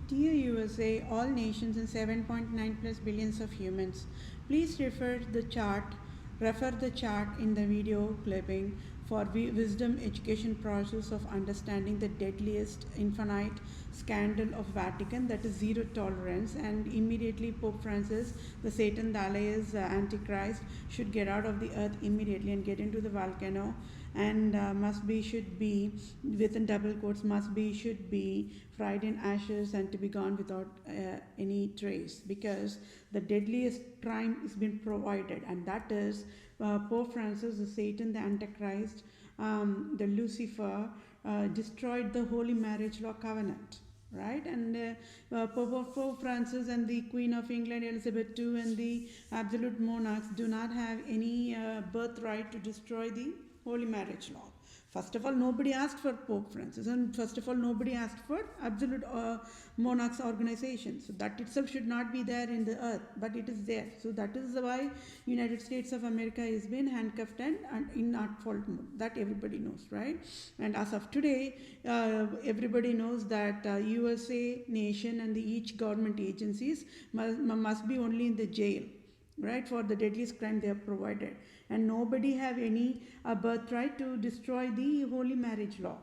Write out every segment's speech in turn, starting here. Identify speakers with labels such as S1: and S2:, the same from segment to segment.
S1: Dear USA, all nations and 7.9 plus billions of humans, please refer the chart in the video clipping for wisdom education process of understanding the deadliest infinite scandal of Vatican, that is zero tolerance, and immediately Pope Francis, the Satan, the Elias, Antichrist, should get out of the earth immediately and get into the volcano, and must be, should be, within double quotes, must be, should be fried in ashes and to be gone without any trace, because the deadliest crime has been provided, and that is Pope Francis, the Satan, the Antichrist, the Lucifer, destroyed the holy marriage law covenant, right? And Pope Francis and the Queen of England Elizabeth II and the absolute monarchs do not have any birthright to destroy the holy marriage law. First of all, nobody asked for Pope Francis, and first of all, nobody asked for absolute monarchs organization. So that itself should not be there in the earth, but it is there. So that is why United States of America has been handcuffed and in not fault mode. That everybody knows, right? And as of today, everybody knows that USA nation and each government agencies must be only in the jail, right, for the deadliest crime they have provided, and nobody have any birthright to destroy the holy marriage law.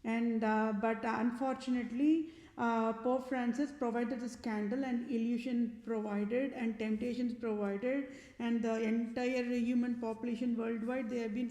S1: And but unfortunately, Pope Francis provided the scandal and illusion provided and temptations provided, and the entire human population worldwide, they have been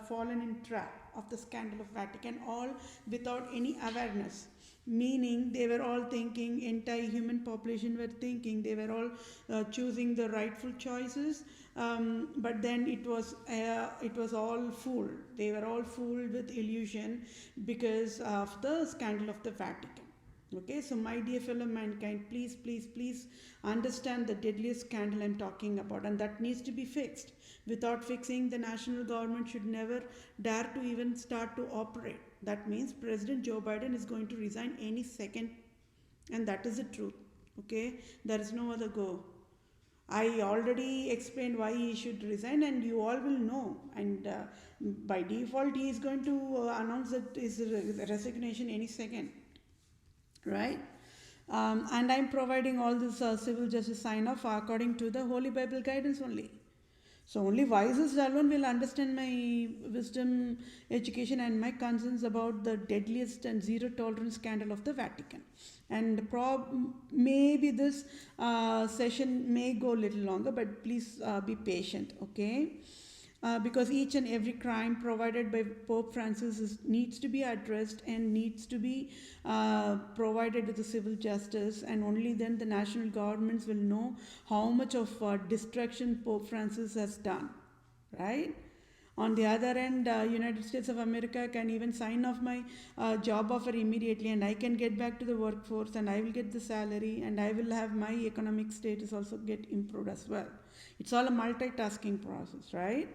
S1: fallen in trap of the scandal of Vatican, all without any awareness. Meaning they were all thinking, entire human population were thinking, they were all choosing the rightful choices, but then it was all fooled. They were all fooled with illusion because of the scandal of the Vatican. Okay, so my dear fellow mankind, please, please, please understand the deadliest scandal I'm talking about, and that needs to be fixed. Without fixing, the national government should never dare to even start to operate. That means President Joe Biden is going to resign any second, and that is the truth. Okay, there is no other go. I already explained why he should resign, and you all will know. And by default, he is going to announce that his resignation any second, right? And I'm providing all this civil justice sign off according to the Holy Bible guidance only. So only wises alone will understand my wisdom, education, and my concerns about the deadliest and zero tolerance scandal of the Vatican. And maybe this session may go a little longer, but please be patient, okay? Because each and every crime provided by Pope Francis needs to be addressed and needs to be provided with the civil justice, and only then the national governments will know how much of destruction Pope Francis has done, right? On the other end, United States of America can even sign off my job offer immediately, and I can get back to the workforce, and I will get the salary, and I will have my economic status also get improved as well. It's all a multitasking process, right?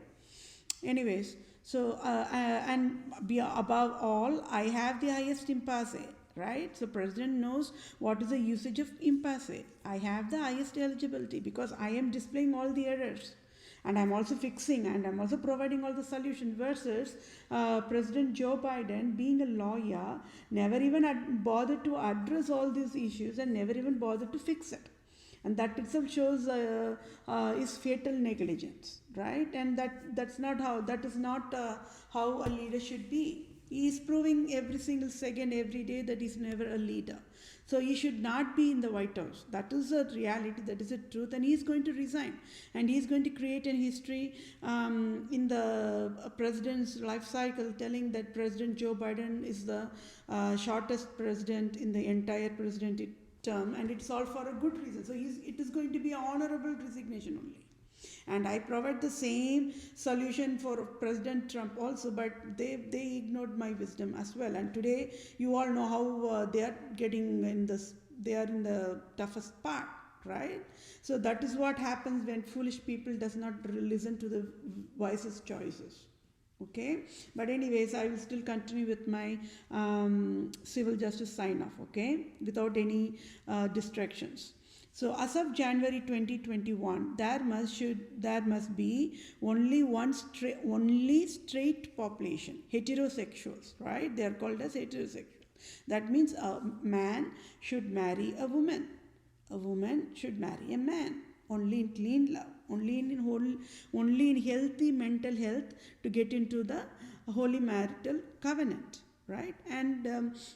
S1: Anyways, so and above all, I have the highest impasse, right? So president knows what is the usage of impasse. I have the highest eligibility because I am displaying all the errors, and I'm also fixing, and I'm also providing all the solutions, versus President Joe Biden, being a lawyer, never even bothered to address all these issues and never even bothered to fix it. And that itself shows is fatal negligence, right? And that is not how a leader should be. He is proving every single second, every day, that he's never a leader. So he should not be in the White House. That is a reality, that is a truth, and he's going to resign. And he's going to create a history in the president's life cycle, telling that President Joe Biden is the shortest president in the entire presidency term, and it's all for a good reason. So it is going to be an honorable resignation only. And I provide the same solution for President Trump also, but they ignored my wisdom as well. And today you all know how they are getting in this, they are in the toughest part, right? So that is what happens when foolish people does not listen to the wisest choices. Okay, but anyways, I will still continue with my civil justice sign off, okay, without any distractions. So as of January 2021, there must be only straight population, heterosexuals, right? They are called as heterosexual. That means a man should marry a woman should marry a man. Only in clean love, only in healthy mental health to get into the holy marital covenant, right? And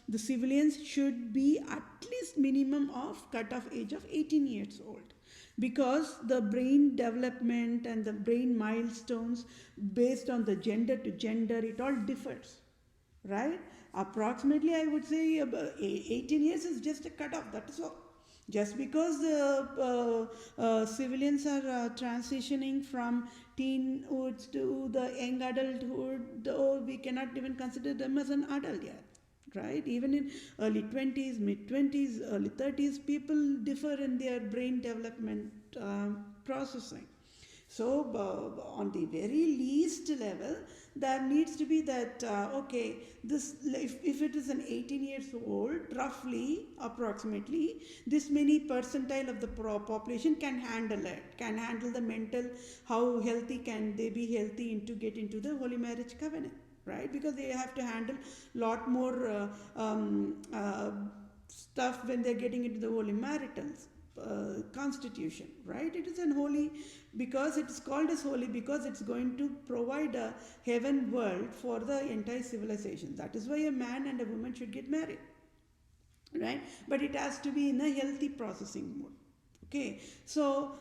S1: the civilians should be at least minimum of cutoff age of 18 years old, because the brain development and the brain milestones based on the gender to gender, it all differs, right? Approximately, I would say 18 years is just a cutoff. That is all. Just because the civilians are transitioning from teenhoods to the young adulthood, though we cannot even consider them as an adult yet, right? Even in early 20s, mid 20s, early 30s, people differ in their brain development processing. So, on the very least level, there needs to be that, okay, this, if it is an 18 years old, roughly, approximately, this many percentile of the population can handle it, can handle the mental, how healthy can they be healthy into get into the holy marriage covenant, right? Because they have to handle lot more stuff when they're getting into the holy maritals constitution, right? It is an holy, because it is called as holy because it's going to provide a heaven world for the entire civilization. That is why a man and a woman should get married, right? But it has to be in a healthy processing mode. Okay, so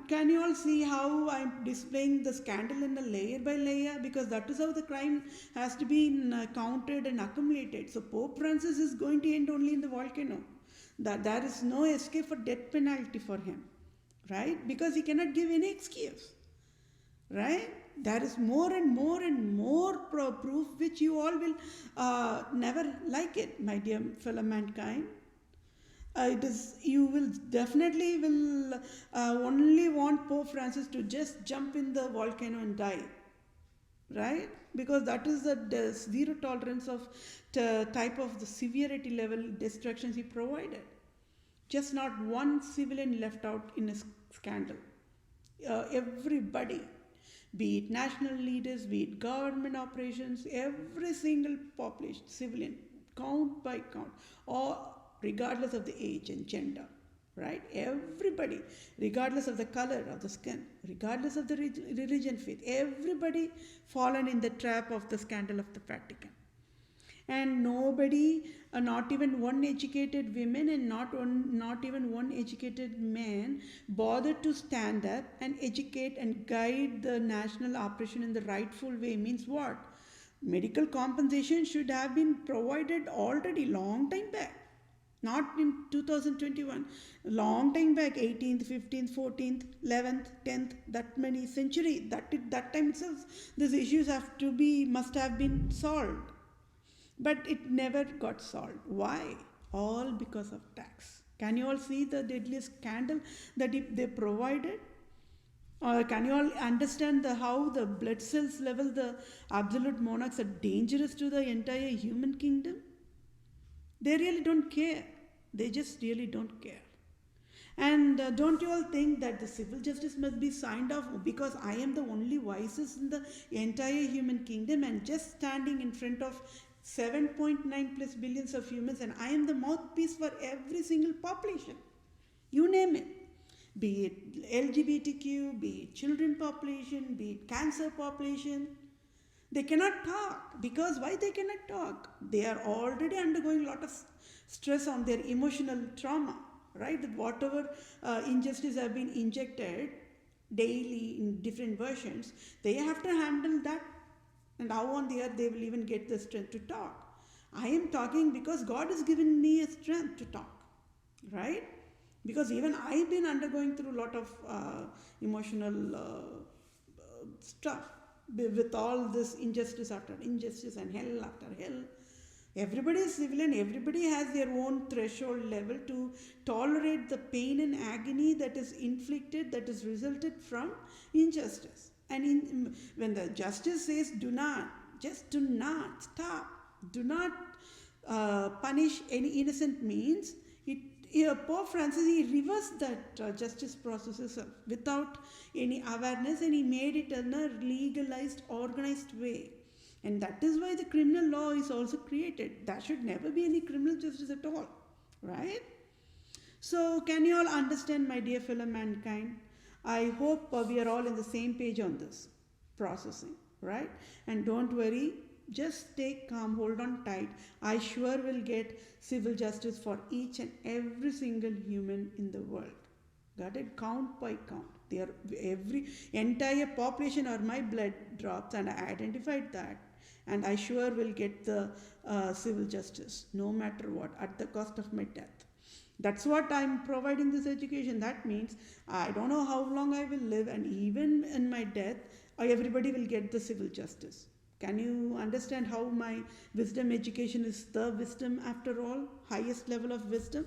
S1: can you all see how I'm displaying the scandal in a layer by layer? Because that is how the crime has to be counted and accumulated. So Pope Francis is going to end only in the volcano. That there is no escape for death penalty for him, right? Because he cannot give any excuse, right? There is more and more and more proof which you all will never like it, my dear fellow mankind. It is, you will definitely will only want Pope Francis to just jump in the volcano and die, right? Because that is the zero tolerance of type of the severity level destructions he provided. Just not one civilian left out in a scandal. Everybody, be it national leaders, be it government operations, every single population, civilian, count by count, or regardless of the age and gender, right? Everybody, regardless of the color of the skin, regardless of the religion, faith, everybody fallen in the trap of the scandal of the Vatican. And nobody, not even one educated woman and not even one educated man bothered to stand up and educate and guide the national operation in the rightful way. Means what? Medical compensation should have been provided already long time back. Not in 2021, long time back, 18th, 15th, 14th, 11th, 10th, that many century, that time itself, these issues must have been solved. But it never got solved. Why? All because of tax. Can you all see the deadly scandal that they provided? Or can you all understand how the blood cells level, the absolute monarchs are dangerous to the entire human kingdom? They really don't care. They just really don't care. And don't you all think that the civil justice must be signed off because I am the only wisest in the entire human kingdom and just standing in front of 7.9 plus billions of humans, and I am the mouthpiece for every single population. You name it. Be it LGBTQ, be it children population, be it cancer population. They cannot talk. Because why they cannot talk? They are already undergoing a lot of stress on their emotional trauma, right? That whatever injustice have been injected daily in different versions, they have to handle that. And how on the earth they will even get the strength to talk? I am talking because God has given me a strength to talk, right? Because even I've been undergoing through a lot of emotional stuff with all this injustice after injustice and hell after hell. Everybody is civilian, everybody has their own threshold level to tolerate the pain and agony that is inflicted, that is resulted from injustice. And when the justice says do not, just do not, stop, do not punish any innocent means, Pope Francis, he reversed that justice process without any awareness, and he made it in a legalized, organized way. And that is why the criminal law is also created. There should never be any criminal justice at all, right? So, can you all understand, my dear fellow mankind? I hope we are all in the same page on this processing, right? And don't worry, just stay calm, hold on tight. I sure will get civil justice for each and every single human in the world. Got it? Count by count. They are every entire population are my blood drops, and I identified that. And I sure will get the civil justice, no matter what, at the cost of my death. That's what I'm providing this education. That means I don't know how long I will live, and even in my death, everybody will get the civil justice. Can you understand how my wisdom education is the wisdom after all? Highest level of wisdom?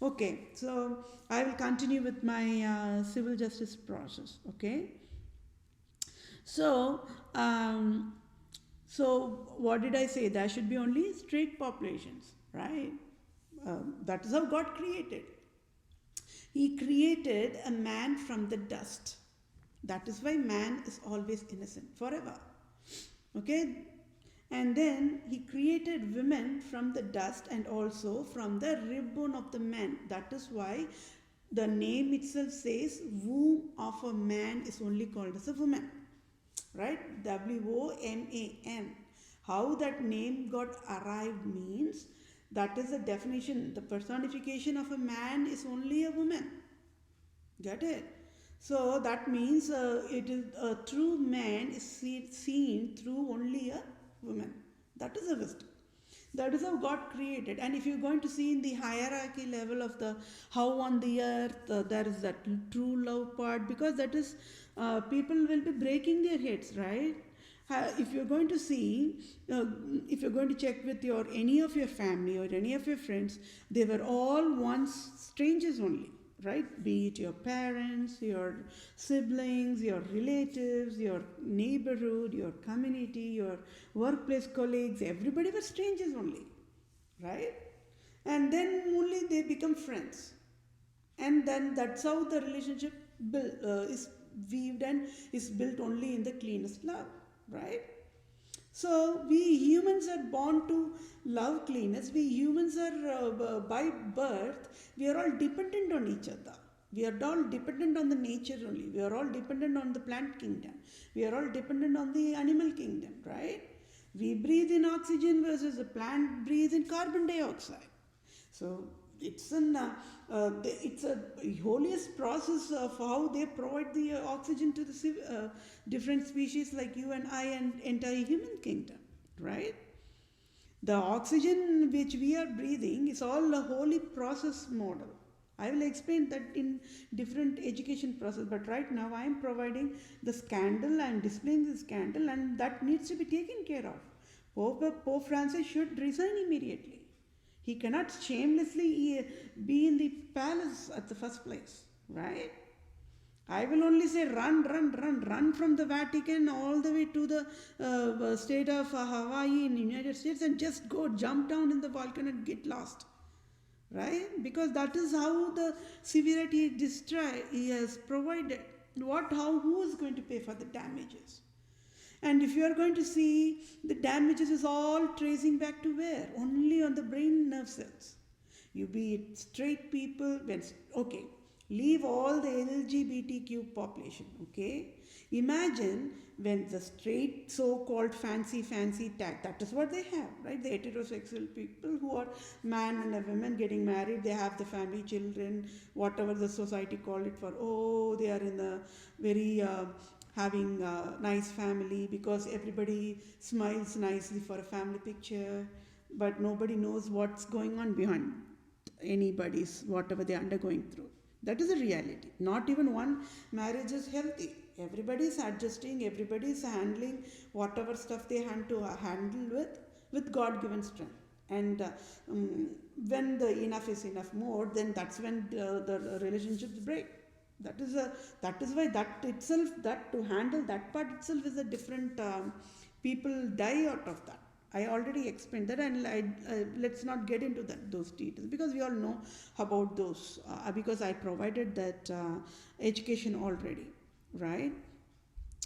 S1: Okay, so I will continue with my civil justice process. Okay, so so what did I say? There should be only straight populations, right? That is how God created. He created a man from the dust. That is why man is always innocent forever. Okay, and then he created women from the dust and also from the rib bone of the man. That is why the name itself says womb of a man is only called as a woman, right? WOMAN. How that name got arrived means that is the definition. The personification of a man is only a woman. Get it? So that means it is a true man is seen through only a woman. That is a wisdom. That is how God created. And if you're going to see in the hierarchy level of the how on the earth there is that true love part, because that is people will be breaking their heads, right? If you're going to see, if you're going to check with your any of your family or any of your friends, they were all once strangers only, right? Be it your parents, your siblings, your relatives, your neighborhood, your community, your workplace colleagues, everybody were strangers only, right? And then only they become friends. And then that's how the relationship is weaved and is built only in the cleanest love, right? So we humans are born to love cleanness. We humans are by birth, we are all dependent on each other. We are all dependent on the nature only. We are all dependent on the plant kingdom. We are all dependent on the animal kingdom, right? We breathe in oxygen versus the plant breathes in carbon dioxide. So it's a holiest process of how they provide the oxygen to the different species like you and I and entire human kingdom, right? The oxygen which we are breathing is all a holy process model. I will explain that in different education process, but right now I am providing the scandal, I am displaying the scandal, and that needs to be taken care of. Pope Francis should resign immediately. He cannot shamelessly be in the palace at the first place, right? I will only say run from the Vatican all the way to the state of Hawaii in the United States and just go jump down in the volcano and get lost, right? Because that is how the severity he has provided. Who is going to pay for the damages? And if you are going to see, the damages is all tracing back to where? Only on the brain nerve cells. You be it straight people, okay, leave all the LGBTQ population, okay? Imagine when the straight so-called fancy tag, that is what they have, right? The heterosexual people who are man and a woman getting married, they have the family, children, whatever the society call it for. Oh, they are in the very... having a nice family because everybody smiles nicely for a family picture, but nobody knows what's going on behind anybody's, whatever they're undergoing through. That is a reality. Not even one marriage is healthy. Everybody is adjusting, everybody is handling whatever stuff they have to handle with God-given strength. And when the enough is enough more, then that's when the relationships break. That is why that to handle that part itself is a different, people die out of that. I already explained that, and let's not get into those details because we all know about those because I provided that education already, right?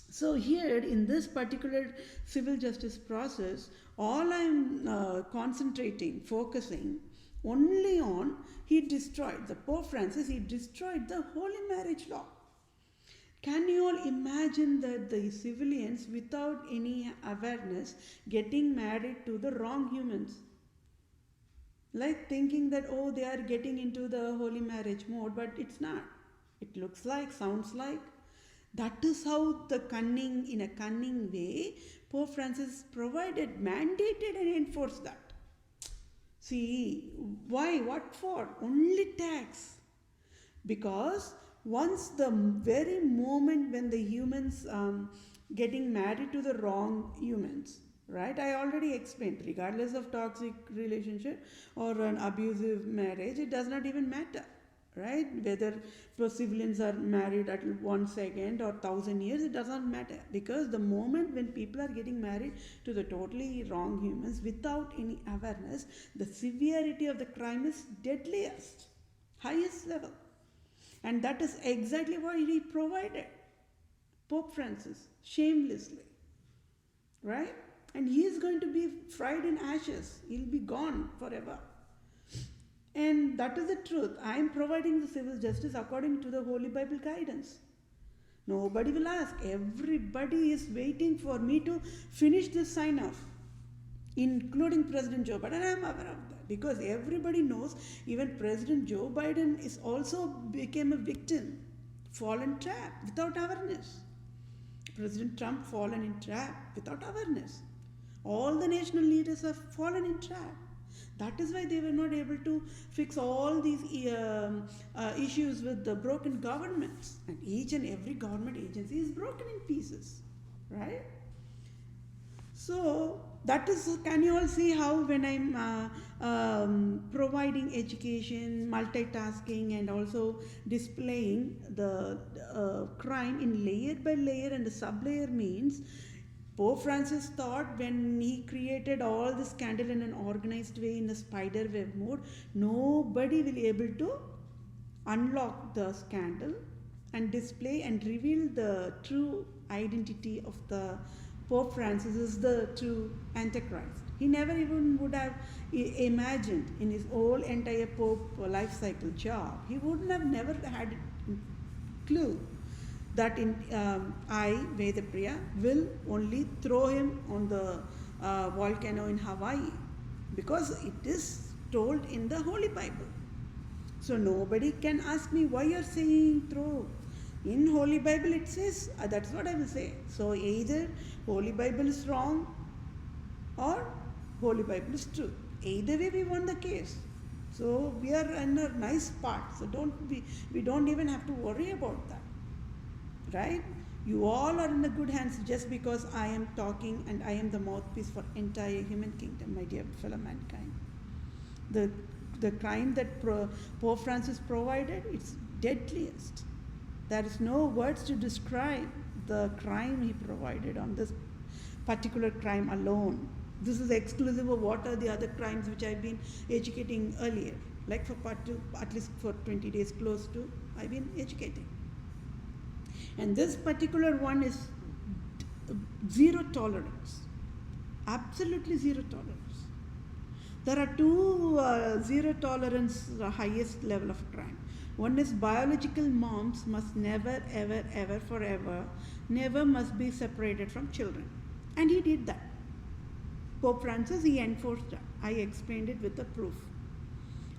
S1: So here in this particular civil justice process, all I'm concentrating, focusing only on, he destroyed, the Pope Francis, he destroyed the holy marriage law. Can you all imagine that the civilians, without any awareness, getting married to the wrong humans? Like thinking that, oh, they are getting into the holy marriage mode, but it's not. It looks like, sounds like. That is how the cunning, in a cunning way, Pope Francis provided, mandated, and enforced that. See, why? What for? Only tax. Because once the very moment when the humans getting married to the wrong humans, right, I already explained, regardless of toxic relationship or an abusive marriage, it does not even matter, right, whether civilians are married at 1 second or 1,000 years, it does not matter, because the moment when people are getting married to the totally wrong humans without any awareness, the severity of the crime is deadliest, highest level. And that is exactly what he provided. Pope Francis, shamelessly. Right? And he is going to be fried in ashes. He'll be gone forever. And that is the truth. I am providing the civil justice according to the Holy Bible guidance. Nobody will ask. Everybody is waiting for me to finish this sign off, including President Joe Biden. I am aware of that because everybody knows, even President Joe Biden is also became a victim, fallen trap without awareness. President Trump fallen in trap without awareness. All the national leaders have fallen in trap. That is why they were not able to fix all these issues with the broken governments. And each and every government agency is broken in pieces, right? So that is, can you all see how when I'm providing education, multitasking, and also displaying the crime in layer by layer and the sub-layer means, Pope Francis thought when he created all this scandal in an organized way in a spider web mode, nobody will be able to unlock the scandal and display and reveal the true identity of the Pope Francis is the true Antichrist. He never even would have imagined in his whole entire Pope life cycle job, he wouldn't have never had a clue that I, Vedapriya, will only throw him on the volcano in Hawaii, because it is told in the Holy Bible. So nobody can ask me why you're saying throw. In Holy Bible it says, that's what I will say. So either Holy Bible is wrong or Holy Bible is true. Either way we won the case. So we are in a nice part. So we don't even have to worry about that. Right? You all are in the good hands just because I am talking and I am the mouthpiece for entire human kingdom, my dear fellow mankind. The crime that Pope Francis provided, it's deadliest. There is no words to describe the crime he provided on this particular crime alone. This is exclusive of what are the other crimes which I've been educating earlier. Like for part 2, at least for 20 days close to, I've been educating. And this particular one is zero tolerance. Absolutely zero tolerance. There are two zero tolerance highest level of crime. One is biological moms must never, ever, ever, forever, never must be separated from children. And he did that. Pope Francis, he enforced that. I explained it with the proof.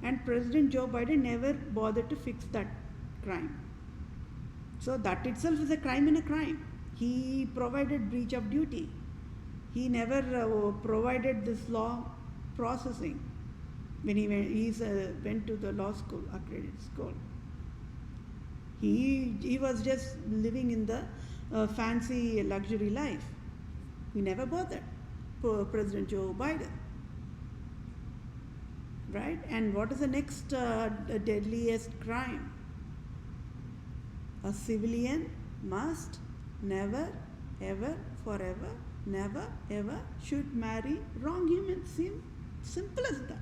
S1: And President Joe Biden never bothered to fix that crime. So that itself is a crime in a crime. He provided breach of duty. He never provided this law processing when he went to the law school, accredited school. He was just living in the fancy luxury life. He never bothered. President Joe Biden. Right? And what is the next deadliest crime? A civilian must never, ever, forever, never, ever should marry wrong humans. Simple as that.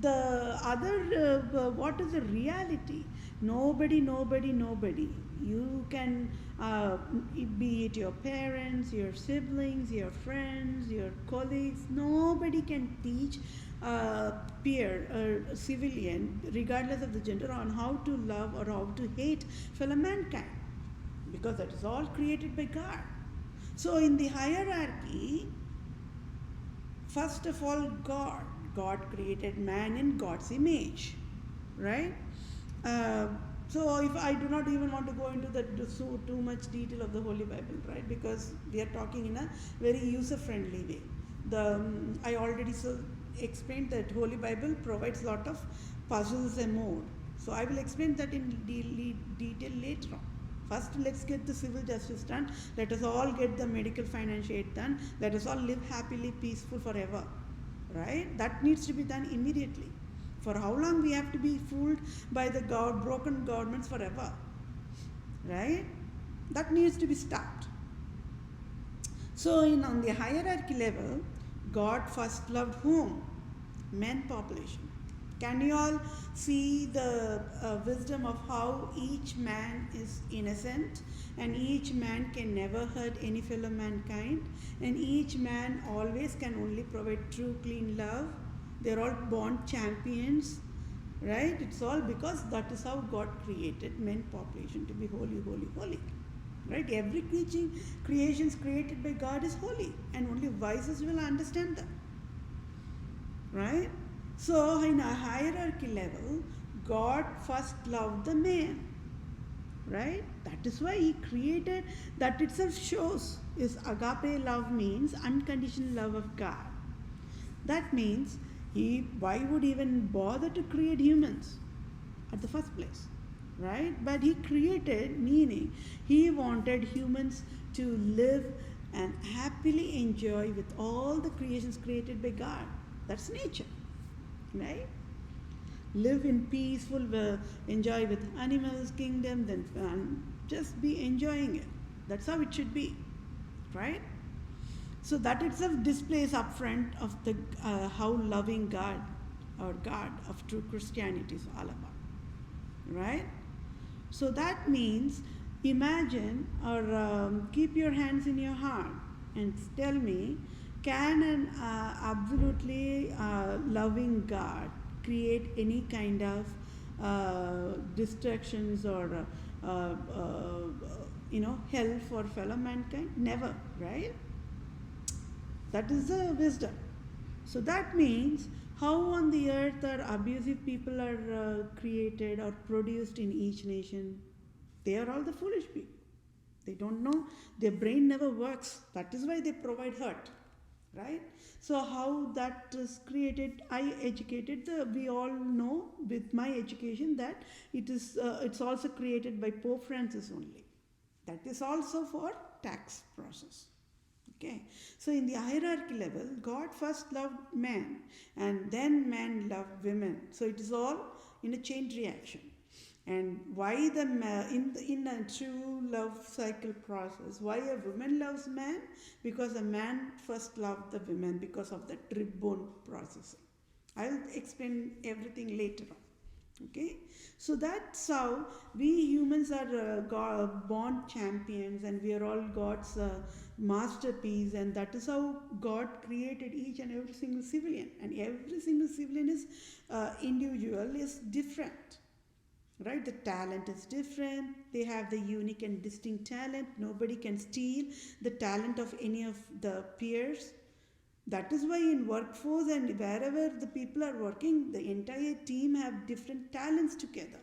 S1: the other, what is the reality? Nobody. You can, be it your parents, your siblings, your friends, your colleagues, nobody can teach a peer, a civilian, regardless of the gender, on how to love or how to hate fellow mankind, because that is all created by God. So in the hierarchy, first of all, God created man in God's image, right? Uh, so if I do not even want to go into so too much detail of the Holy Bible, right? Because we are talking in a very user-friendly way. I already explained that Holy Bible provides lot of puzzles and more. So I will explain that in detail later on. First, let's get the civil justice done. Let us all get the medical financial aid done. Let us all live happily, peaceful forever. Right? That needs to be done immediately. For how long we have to be fooled by the broken governments forever? Right? That needs to be stopped. So, on the hierarchy level, God first loved whom? Men population. Can you all see the wisdom of how each man is innocent and each man can never hurt any fellow mankind, and each man always can only provide true clean love? They're all born champions, right? It's all because that is how God created men population to be holy, holy, holy. Right? Every creations created by God is holy, and only wise will understand them. Right? So, in a hierarchy level, God first loved the man. Right? That is why He created, that itself shows is agape love, means unconditional love of God. That means why would He even bother to create humans at the first place? Right? But He created, meaning He wanted humans to live and happily enjoy with all the creations created by God. That's nature. Right? Live in peaceful, enjoy with animals, kingdom, then just be enjoying it. That's how it should be. Right? So that itself displays upfront of the how loving God, or God of true Christianity, is all about. Right? So that means, imagine, or keep your hands in your heart and tell me, can an absolutely loving God create any kind of distractions or hell for fellow mankind? Never, right? That is the wisdom. So that means, how on the earth are abusive people are created or produced in each nation? They are all the foolish people. They don't know. Their brain never works. That is why they provide hurt. Right? So how that is created? I educated. We all know with my education that it's also created by Pope Francis only. That is also for tax process. Okay, so in the hierarchy level, God first loved man, and then man loved women. So it is all in a chain reaction. And why in a true love cycle process, why a woman loves man? Because a man first loved the women because of the trib-bone processing. I'll explain everything later on. Okay, so that's how we humans are born champions, and we are all God's masterpiece, and that is how God created each and every single civilian, and every single civilian is individual, is different. Right? The talent is different. They have the unique and distinct talent. Nobody can steal the talent of any of the peers. That is why in workforce and wherever the people are working, the entire team have different talents together.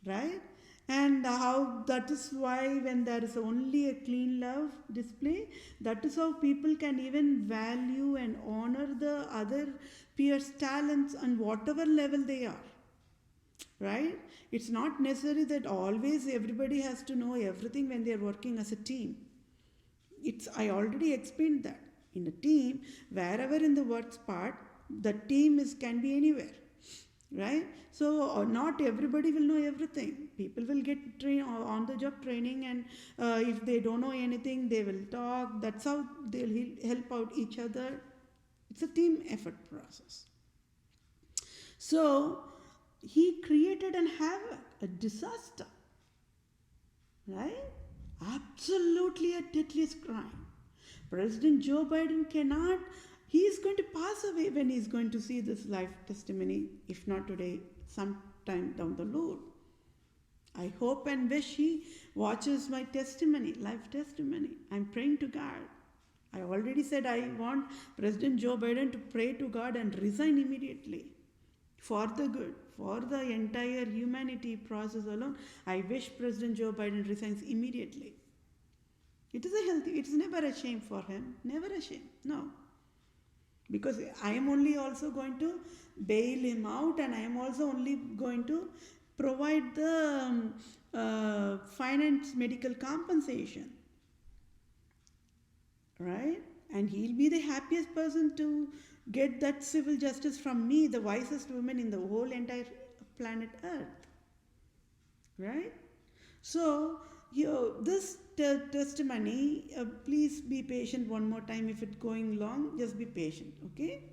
S1: Right? And how that is why when there is only a clean love display, that is how people can even value and honor the other peers' talents on whatever level they are. Right? It's not necessary that always everybody has to know everything when they are working as a team. I already explained that. In a team, wherever in the works part, the team can be anywhere. Right? So not everybody will know everything. People will get on the job training, and if they don't know anything, they will talk. That's how they'll help out each other. It's a team effort process. So he created an havoc, a disaster, right? Absolutely a deadliest crime. President Joe Biden cannot, he is going to pass away when he is going to see this life testimony, if not today, sometime down the road. I hope and wish he watches my testimony, life testimony. I'm praying to God. I already said I want President Joe Biden to pray to God and resign immediately for the good, for the entire humanity process alone. I wish President Joe Biden resigns immediately. It is a healthy, it's never a shame for him, never a shame, no. Because I am only also going to bail him out, and I am also only going to provide the finance medical compensation, right? And he'll be the happiest person to get that civil justice from me, the wisest woman in the whole entire planet Earth, right? So, this testimony, please be patient one more time. If it's going long, just be patient, okay?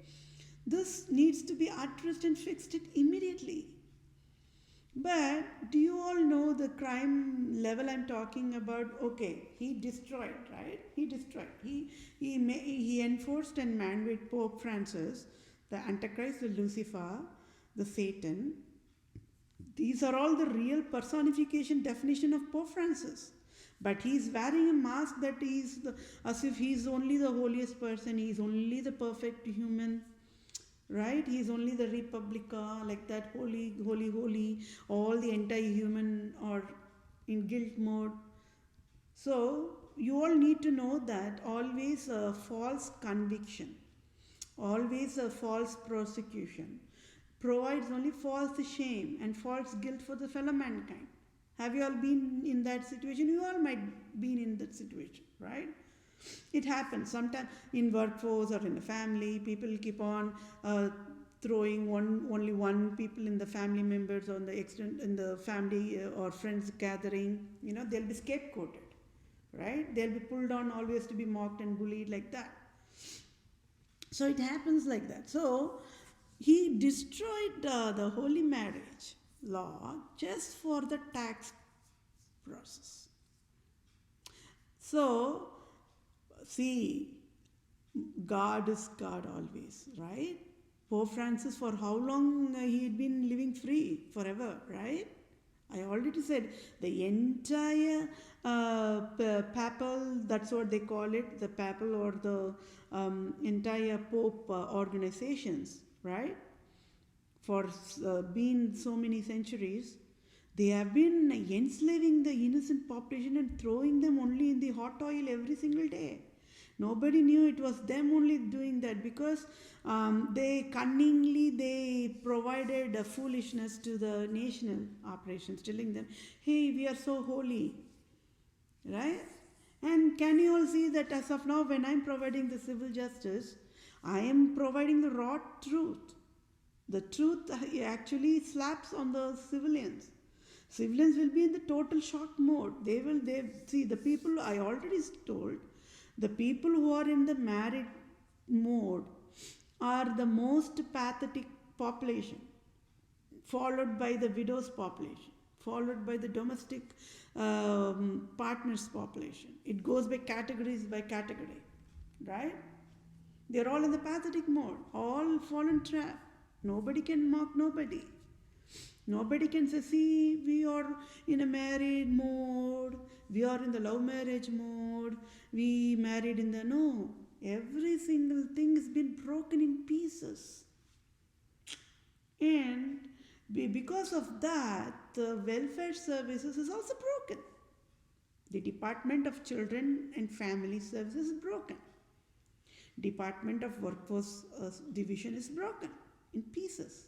S1: This needs to be addressed and fixed it immediately. But do you all know the crime level I'm talking about? Okay, he destroyed, right? He destroyed. He enforced and mandated Pope Francis, the Antichrist, the Lucifer, the Satan. These are all the real personification definition of Pope Francis. But he's wearing a mask that as if he's only the holiest person, he's only the perfect human, right? He's only the Republica, like that, holy, holy, holy, all the entire human are in guilt mode. So you all need to know that always a false conviction, always a false prosecution provides only false shame and false guilt for the fellow mankind. Have you all been in that situation? You all might be in that situation, right? It happens sometimes in workforce or in a family. People keep on throwing only one people in the family members or in the family or friends gathering. They'll be scapegoated, right? They'll be pulled on always to be mocked and bullied like that. So it happens like that. So he destroyed the holy marriage law just for the tax process. So, see, God is God always, right? Pope Francis, for how long he had been living free? Forever, right? I already said the entire papal, that's what they call it, the papal or the entire Pope organizations, right? For being so many centuries, they have been enslaving the innocent population and throwing them only in the hot oil every single day. Nobody knew it was them only doing that because they cunningly provided a foolishness to the national operations, telling them, hey, we are so holy, right? And can you all see that as of now, when I'm providing the civil justice, I am providing the raw truth. The truth actually slaps on the civilians. Civilians will be in the total shock mode. See, the people, I already told, the people who are in the married mode are the most pathetic population, followed by the widows population, followed by the domestic partners population. It goes by categories by category, right? They're all in the pathetic mode, all fallen trap. Nobody can mock nobody. Nobody can say, see, we are in a married mode, we are in the love marriage mode, we married in the... No. Every single thing has been broken in pieces. And because of that, the welfare services is also broken. The Department of Children and Family Services is broken. Department of Workforce Division is broken in pieces.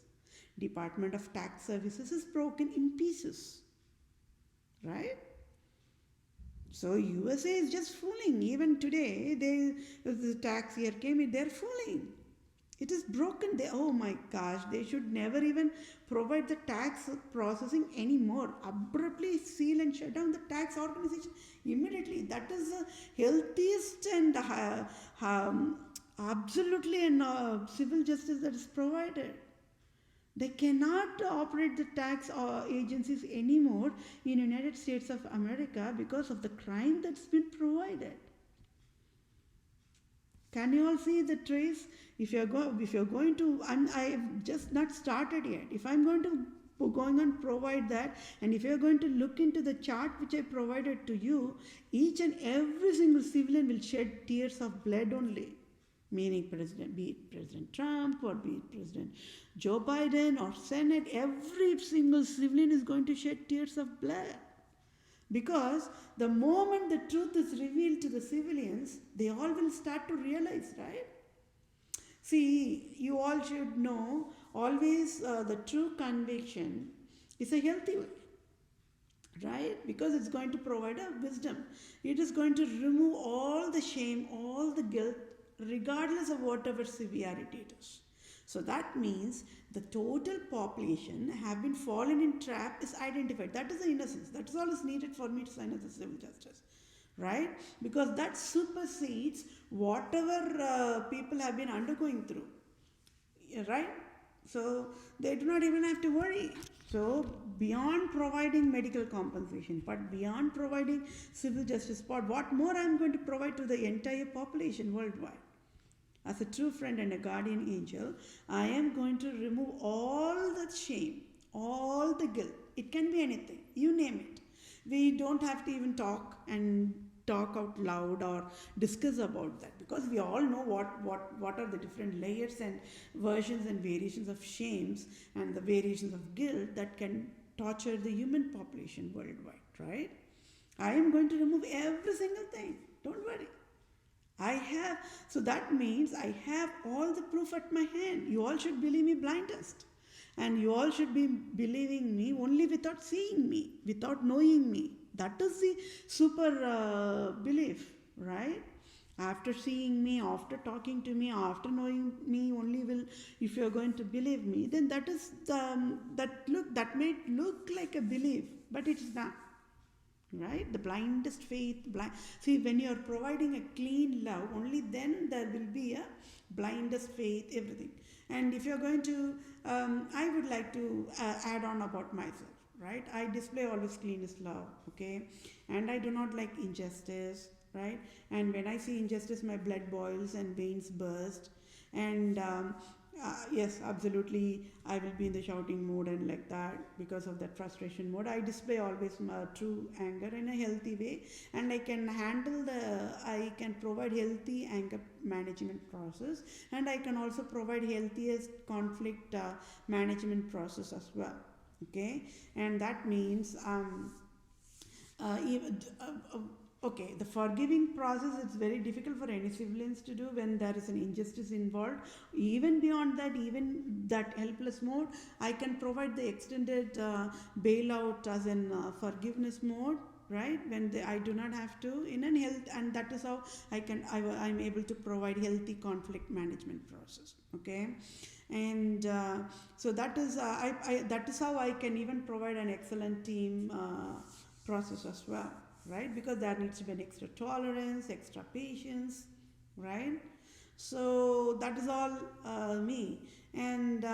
S1: Department of Tax Services is broken in pieces, right? So USA is just fooling. Even today, the tax year came in, they're fooling. It is broken. Oh my gosh, they should never even provide the tax processing anymore. Abruptly seal and shut down the tax organization immediately. That is the healthiest and absolutely civil justice that is provided. They cannot operate the tax agencies anymore in United States of America because of the crime that's been provided. Can you all see the trace? If you're going to, and I've just not started yet. If I'm going to going on provide that, and if you're going to look into the chart which I provided to you, each and every single civilian will shed tears of blood only. Meaning President, be it President Trump or be it President Joe Biden or Senate, every single civilian is going to shed tears of blood. Because the moment the truth is revealed to the civilians, they all will start to realize, right? See, you all should know always the true conviction is a healthy way, right? Because it's going to provide a wisdom. It is going to remove all the shame, all the guilt, regardless of whatever severity it is. So that means the total population have been fallen in trap is identified. That is the innocence. That is all is needed for me to sign as a civil justice, right? Because that supersedes whatever people have been undergoing through, right? So they do not even have to worry. So beyond providing medical compensation, but beyond providing civil justice, what more I am going to provide to the entire population worldwide? As a true friend and a guardian angel, I am going to remove all the shame, all the guilt. It can be anything, you name it. We don't have to even talk out loud or discuss about that, because we all know what are the different layers and versions and variations of shames and the variations of guilt that can torture the human population worldwide, right? I am going to remove every single thing. Don't worry. So that means I have all the proof at my hand. You all should believe me blind test. And you all should be believing me only without seeing me, without knowing me. That is the super belief, right? After seeing me, after talking to me, after knowing me, only will, if you are going to believe me, then that may look like a belief, but it is not. Right? The blindest faith. See, when you are providing a clean love, only then there will be a blindest faith, everything. And if you are going to, I would like to add on about myself, right? I display always cleanest love, okay? And I do not like injustice, right? And when I see injustice, my blood boils and veins burst. And yes, absolutely, I will be in the shouting mode and like that because of that frustration mode. I display always my true anger in a healthy way, and I can provide healthy anger management process, and I can also provide healthiest conflict management process as well. Okay, and that means even, okay, the forgiving process is very difficult for any civilians to do when there is an injustice involved. Even beyond that, even that helpless mode, I can provide the extended bailout as in forgiveness mode, right? When I do not have to in an health, and that is how I'm able to provide healthy conflict management process. Okay, and so that is that is how I can even provide an excellent team process as well, right? Because there needs to be an extra tolerance, extra patience, right? So that is all me. And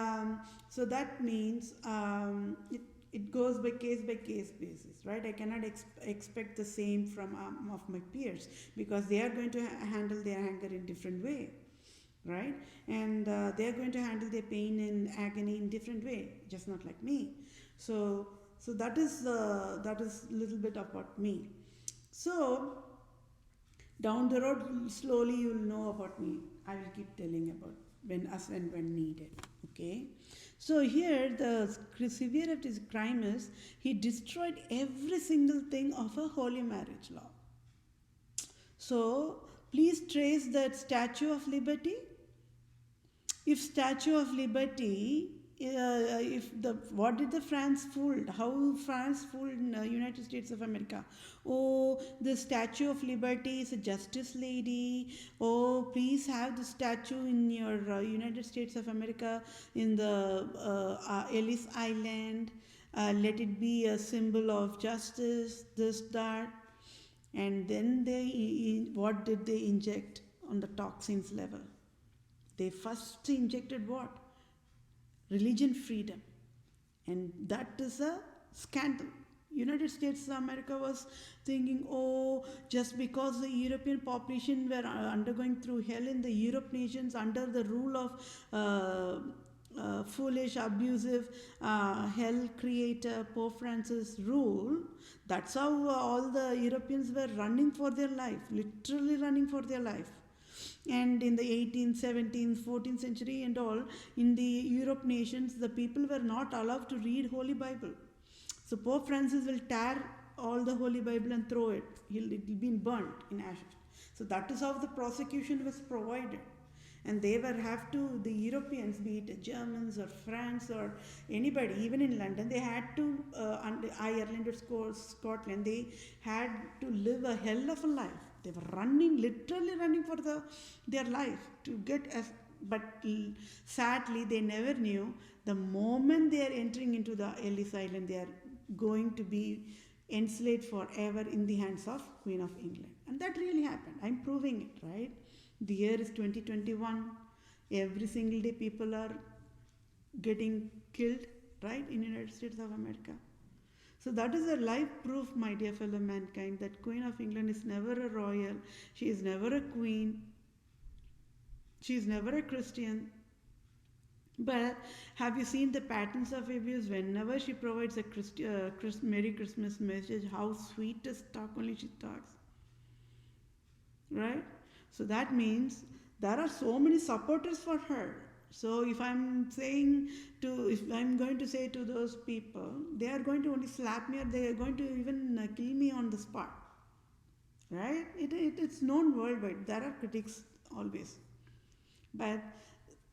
S1: so that means it goes by case basis, right? I cannot expect the same from of my peers, because they are going to handle their anger in different way, right? And they are going to handle their pain and agony in different way, just not like me. So that is a little bit about me. So down the road, slowly you'll know about me. I will keep telling about when needed. Okay. So here the severity of his crime is he destroyed every single thing of a holy marriage law. So please trace that Statue of Liberty. If Statue of Liberty, what did the France fooled? How France fooled United States of America? Oh, the Statue of Liberty is a justice lady. Oh, please have the statue in your United States of America in the Ellis Island. Let it be a symbol of justice. This, that, and then what did they inject on the toxins level? They first injected what? religion freedom. And that is a scandal. United States of America was thinking, oh, just because the European population were undergoing through hell in the Europe nations under the rule of foolish, abusive hell creator Pope Francis rule, that's how all the Europeans were running for their life, literally running for their life. And in the 18th, 17th, 14th century and all, in the Europe nations, the people were not allowed to read Holy Bible. So Pope Francis will tear all the Holy Bible and throw it. It will be burnt in ashes. So that is how the prosecution was provided. And they were have to, the Europeans, be it Germans or France or anybody, even in London, they had to, Ireland or Scotland, they had to live a hell of a life. They were running, literally running for their life to get as, but sadly they never knew the moment they are entering into the Ellis Island, they are going to be enslaved forever in the hands of Queen of England. And that really happened. I'm proving it, right? The year is 2021. Every single day people are getting killed, right, in United States of America. So that is a live proof, my dear fellow mankind, that Queen of England is never a royal, she is never a queen, she is never a Christian. But have you seen the patterns of abuse? Whenever she provides a Merry Christmas message, how sweetest talk only she talks, right? So that means there are so many supporters for her. So if I'm going to say to those people, they are going to only slap me or they are going to even kill me on the spot, right? It's known worldwide. There are critics always, but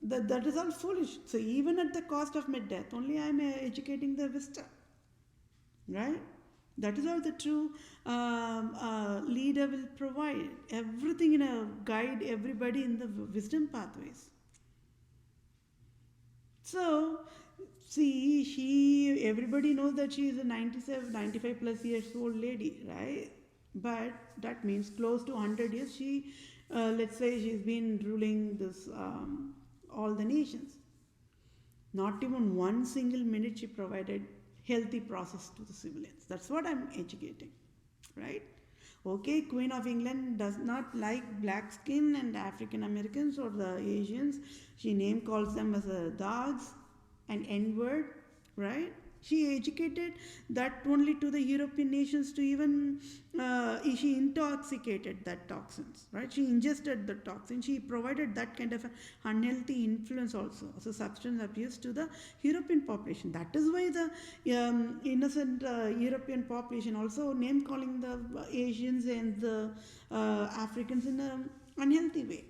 S1: that is all foolish. So even at the cost of my death, only I am educating the vista, right? That is how the true leader will provide everything in a guide everybody in the wisdom pathways. So, see, everybody knows that she is a 97, 95 plus years old lady, right? But that means close to 100 years. She, let's say, she's been ruling this all the nations. Not even one single minute she provided healthy process to the civilians. That's what I'm educating, right? Okay, Queen of England does not like black skin and African Americans or the Asians. She name calls them as dogs and N-word, right? She educated that only to the European nations to even, she intoxicated that toxins, right? She ingested the toxin. She provided that kind of unhealthy influence also, so substance abuse to the European population. That is why the innocent European population also name calling the Asians and the Africans in an unhealthy way.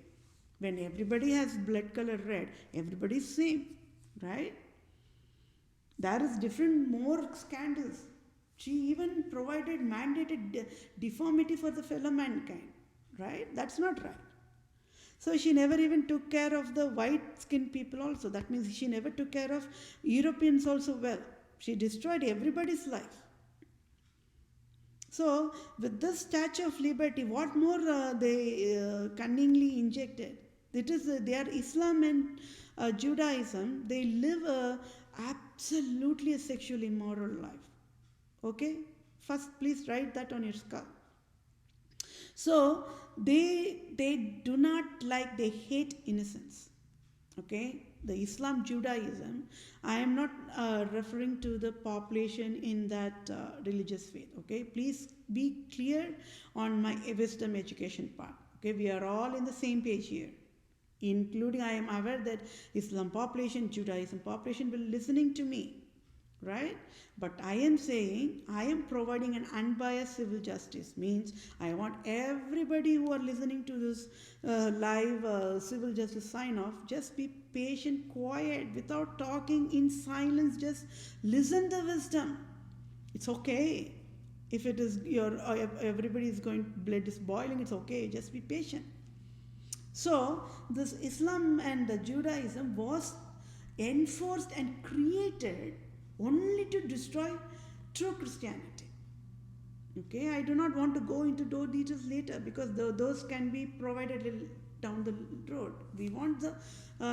S1: When everybody has blood color red, everybody is same, right? There is different more scandals. She even provided mandated deformity for the fellow mankind, right? That's not right. So she never even took care of the white skinned people also. That means she never took care of Europeans also well. She destroyed everybody's life. So with this Statue of Liberty, what more they cunningly injected? It is their Islam and Judaism. They live absolutely a sexually immoral life. Okay, first please write that on your skull. So they do not like, they hate innocence. Okay, the Islam Judaism, I am not referring to the population in that religious faith. Okay, please be clear on my wisdom education part. Okay, we are all in the same page here, including I am aware that Islam population, Judaism population will listening to me, right? But I am saying I am providing an unbiased civil justice, means I want everybody who are listening to this live civil justice sign off, just be patient, quiet, without talking, in silence, just listen the wisdom. It's okay if it is everybody is going, blood is boiling, it's okay, just be patient. So this Islam and the Judaism was enforced and created only to destroy true Christianity. Okay, I do not want to go into those details later because those can be provided down the road. We want the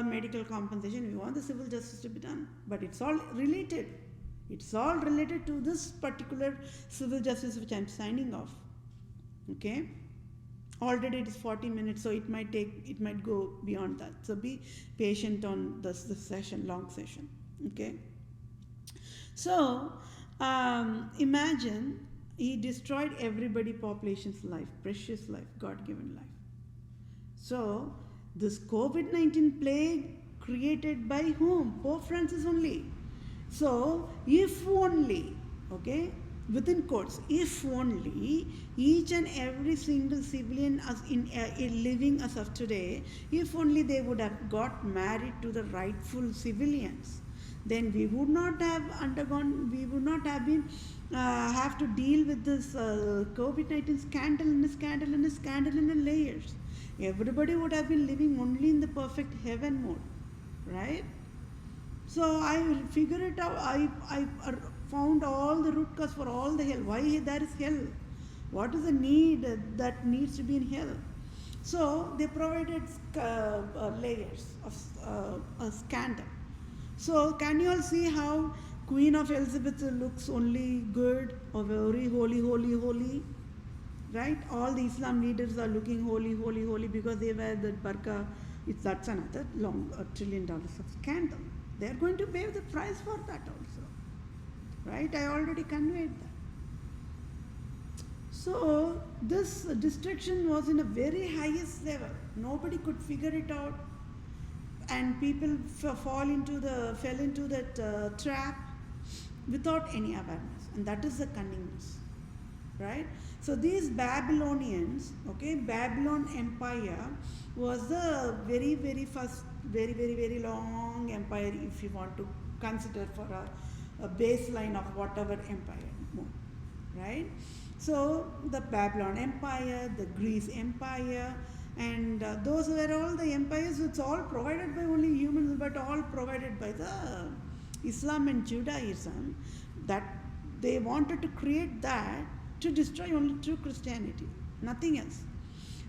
S1: medical compensation, we want the civil justice to be done, but it's all related. It's all related to this particular civil justice which I'm signing off. Okay? Already it is 40 minutes, so it might go beyond that. So be patient on this session, long session. Okay? So imagine he destroyed everybody, population's life, precious life, God-given life. So this COVID-19 plague created by whom? Pope Francis only. So if only, okay, within quotes, if only each and every single civilian as in living as of today, if only they would have got married to the rightful civilians, then we would not have undergone, we would not have been have to deal with this COVID-19 scandal and a scandal and a scandal in layers. Everybody would have been living only in the perfect heaven mode, right? So I will figure it out. I found all the root cause for all the hell. Why there is hell? What is the need that needs to be in hell? So they provided layers of a scandal. So can you all see how Queen of Elizabeth looks only good or very holy, right? All the Islam leaders are looking holy because they wear the burqa. That's another $1 trillion of scandal. They are going to pay the price for that also, right? I already conveyed that. So this destruction was in a very highest level. Nobody could figure it out, and people fell into that trap without any awareness, and that is the cunningness, right? So these Babylonians, okay, Babylon Empire was the very first, very long empire, if you want to consider for a baseline of whatever empire, right? So the Babylon Empire, the Greece Empire, and those were all the empires. It's all provided by only humans, but all provided by the Islam and Judaism, that they wanted to create that to destroy only true Christianity, nothing else.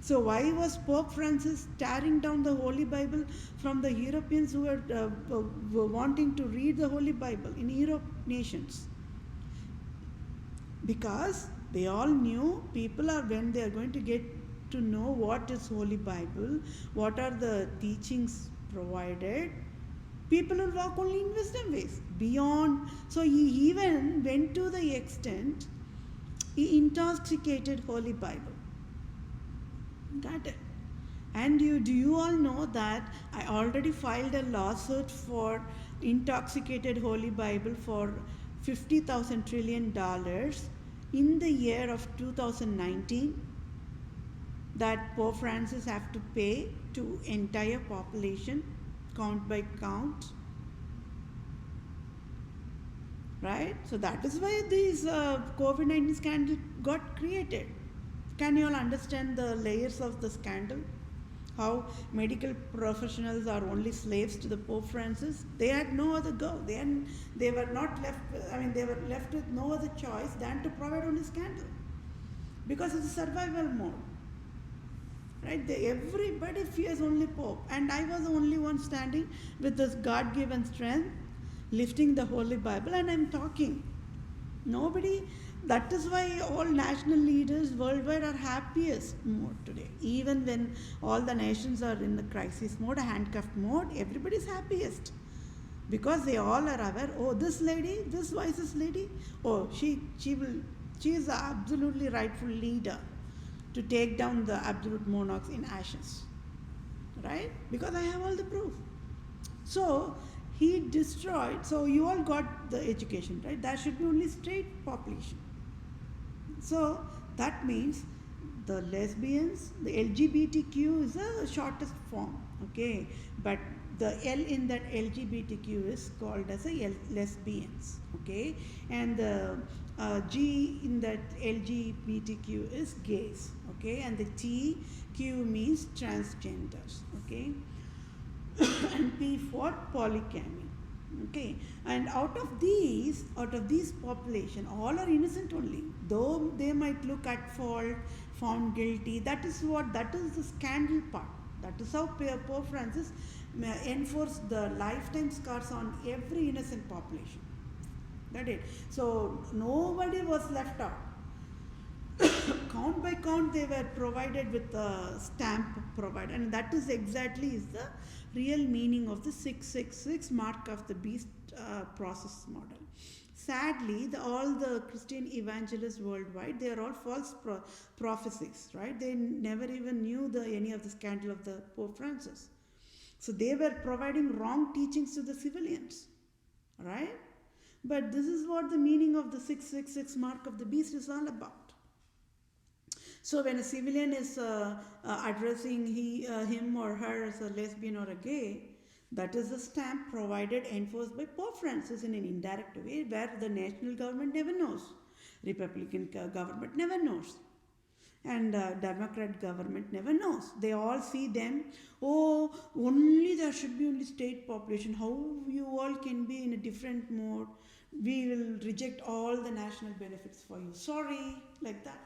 S1: So why was Pope Francis tearing down the Holy Bible from the Europeans who were wanting to read the Holy Bible in Europe nations? Because they all knew people are, when they are going to get to know what is Holy Bible, what are the teachings provided, people will walk only in wisdom ways. Beyond, so he even went to the extent, he intoxicated Holy Bible. Got it? And do you all know that I already filed a lawsuit for intoxicated Holy Bible for $50,000 trillion in the year of 2019, that Pope Francis have to pay to entire population, count by count, right? So that is why these COVID-19 scandal got created. Can you all understand the layers of the scandal? How medical professionals are only slaves to the Pope Francis? They had no other go. They were not left. They were left with no other choice than to provide only scandal, because it's a survival mode, right? Everybody fears only Pope, and I was the only one standing with this God-given strength, lifting the Holy Bible, and I'm talking. Nobody. That is why all national leaders worldwide are happiest mode today. Even when all the nations are in the crisis mode, handcuffed mode, everybody is happiest. Because they all are aware, oh, this lady, this wisest lady, oh, she is the absolutely rightful leader to take down the absolute monarchs in ashes. Right? Because I have all the proof. So he destroyed, so you all got the education, right? There should be only straight population. So that means the lesbians, the LGBTQ is the shortest form, okay? But the L in that LGBTQ is called as a lesbians, okay? And the G in that LGBTQ is gays, okay? And the TQ means transgenders, okay? And P for polygamy. Okay, and out of these population, all are innocent only. Though they might look at fault, found guilty. That is the scandal part. That is how Pope Francis enforced the lifetime scars on every innocent population. That it. So nobody was left out. Count by count they were provided with a stamp provided, and that is exactly is the real meaning of the 666 mark of the beast process model. Sadly, all the Christian evangelists worldwide, they are all false prophecies, right? They never even knew any of the scandal of the Pope Francis. So they were providing wrong teachings to the civilians, right? But this is what the meaning of the 666 mark of the beast is all about. So when a civilian is addressing him or her as a lesbian or a gay, that is a stamp provided, enforced by Pope Francis in an indirect way where the national government never knows. Republican government never knows. And Democrat government never knows. They all see them, oh, only there should be only state population. How you all can be in a different mode. We will reject all the national benefits for you. Sorry, like that.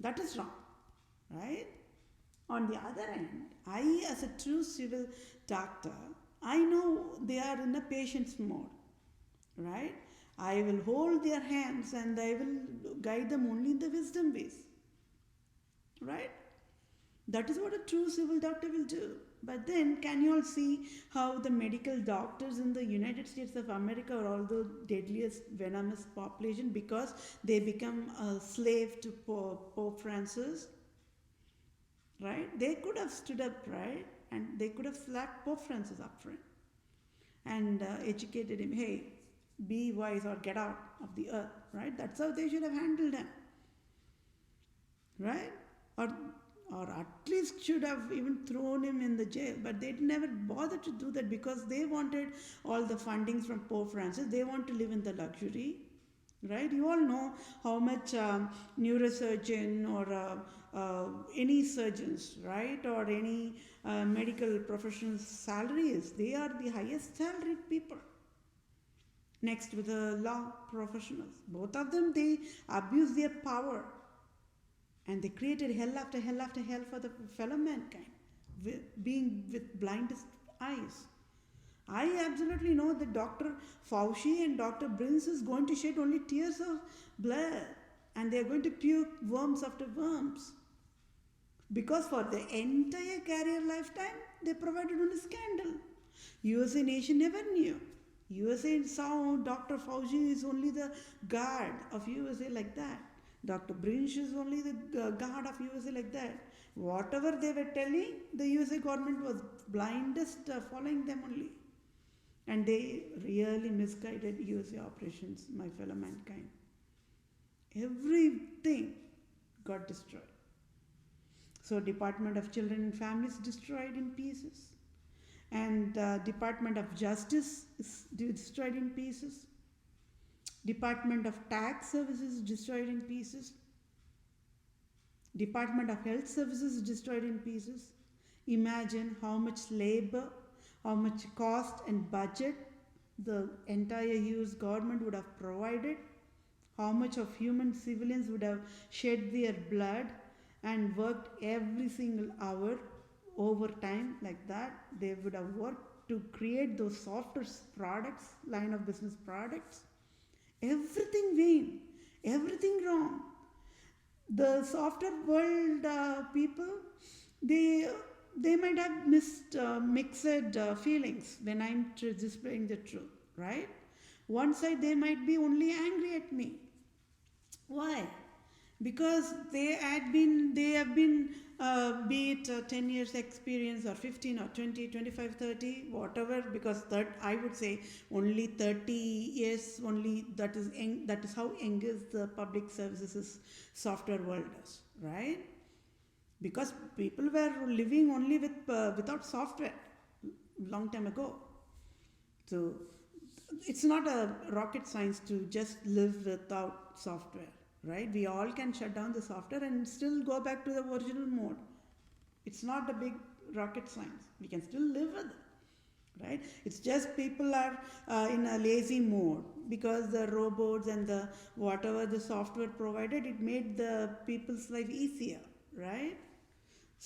S1: That is wrong, right? On the other hand, I, as a true civil doctor, I know they are in a patience mode, right? I will hold their hands and I will guide them only in the wisdom ways, right? That is what a true civil doctor will do. But then, can you all see how the medical doctors in the United States of America are all the deadliest venomous population because they become a slave to Pope Francis? Right? They could have stood up, right? And they could have slapped Pope Francis up front and educated him, hey, be wise or get out of the earth, right? That's how they should have handled him, right? Or at least should have even thrown him in the jail. But they never bothered to do that because they wanted all the fundings from Pope Francis. They want to live in the luxury, right? You all know how much neurosurgeon or any surgeons, right, or any medical professional's salary is. They are the highest salaried people. Next with the law professionals. Both of them, they abuse their power. And they created hell after hell after hell for the fellow mankind, being with blindest eyes. I absolutely know that Dr. Fauci and Dr. Birx is going to shed only tears of blood, and they are going to puke worms after worms. Because for the entire career lifetime, they provided only scandal. USA nation never knew. USA saw Dr. Fauci is only the guard of USA like that. Dr. Birx is only the guard of USA like that. Whatever they were telling, the USA government was blindest following them only. And they really misguided USA operations, my fellow mankind. Everything got destroyed. So Department of Children and Families destroyed in pieces. And Department of Justice is destroyed in pieces. Department of Tax Services destroyed in pieces. Department of Health Services destroyed in pieces. Imagine how much labor, how much cost and budget the entire US government would have provided, how much of human civilians would have shed their blood and worked every single hour overtime like that. They would have worked to create those software products, line of business products. Everything vain, everything wrong. The software world people, they might have mixed feelings when I'm displaying the truth, right? One side they might be only angry at me. Why? Because they have been be it 10 years experience or 15 or 20, 25, 30, whatever, because I would say only 30 years, only that is how youngest the public services software world is, right? Because people were living only without software long time ago. So it's not a rocket science to just live without software. Right? We all can shut down the software and still go back to the original mode. It's not a big rocket science. We can still live with it. Right? It's just people are in a lazy mode because the robots and the whatever the software provided, it made the people's life easier. Right?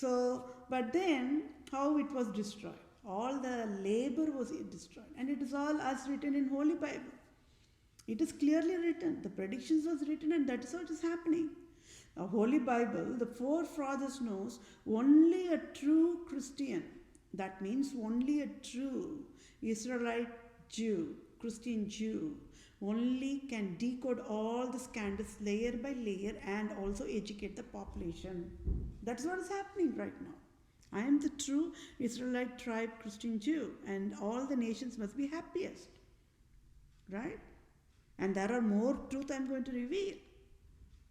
S1: So, but then how it was destroyed? All the labor was destroyed, and it is all as written in Holy Bible. It is clearly written. The predictions was written, and that is what is happening. A Holy Bible, the forefathers knows only a true Christian. That means only a true Israelite Jew, Christian Jew, only can decode all the scandals layer by layer and also educate the population. That's what is happening right now. I am the true Israelite tribe Christian Jew, and all the nations must be happiest. Right? And there are more truth I'm going to reveal.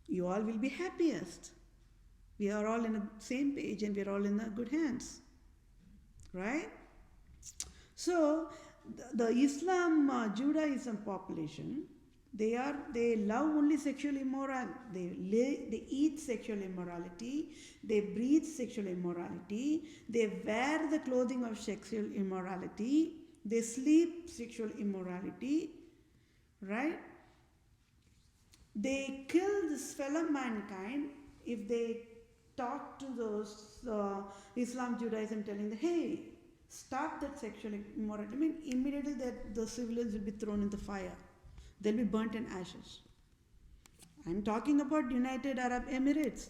S1: You all will be happiest. We are all in the same page and we are all in the good hands. Right? So, the Islam Judaism population, they love only sexual immorality. They eat sexual immorality. They breathe sexual immorality. They wear the clothing of sexual immorality. They sleep sexual immorality. Right? They kill this fellow mankind if they talk to those Islam Judaism telling them, hey, stop that sexual immorality. I mean, immediately the civilians will be thrown in the fire. They'll be burnt in ashes. I'm talking about United Arab Emirates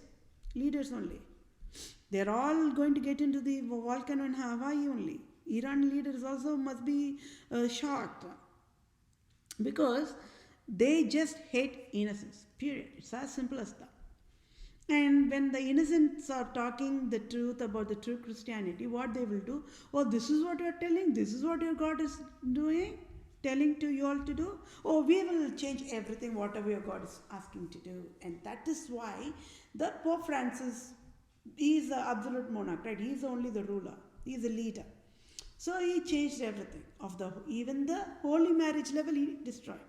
S1: leaders only. They're all going to get into the volcano in Hawaii only. Iran leaders also must be shocked because they just hate innocence. Period. It's as simple as that. And when the innocents are talking the truth about the true Christianity, what they will do? Oh, this is what you're telling. This is what your God is doing, telling to you all to do. Oh, we will change everything, whatever your God is asking to do. And that is why the Pope Francis, he is the absolute monarch, right? He is only the ruler. He is the leader. So he changed everything. Even the holy marriage level he destroyed.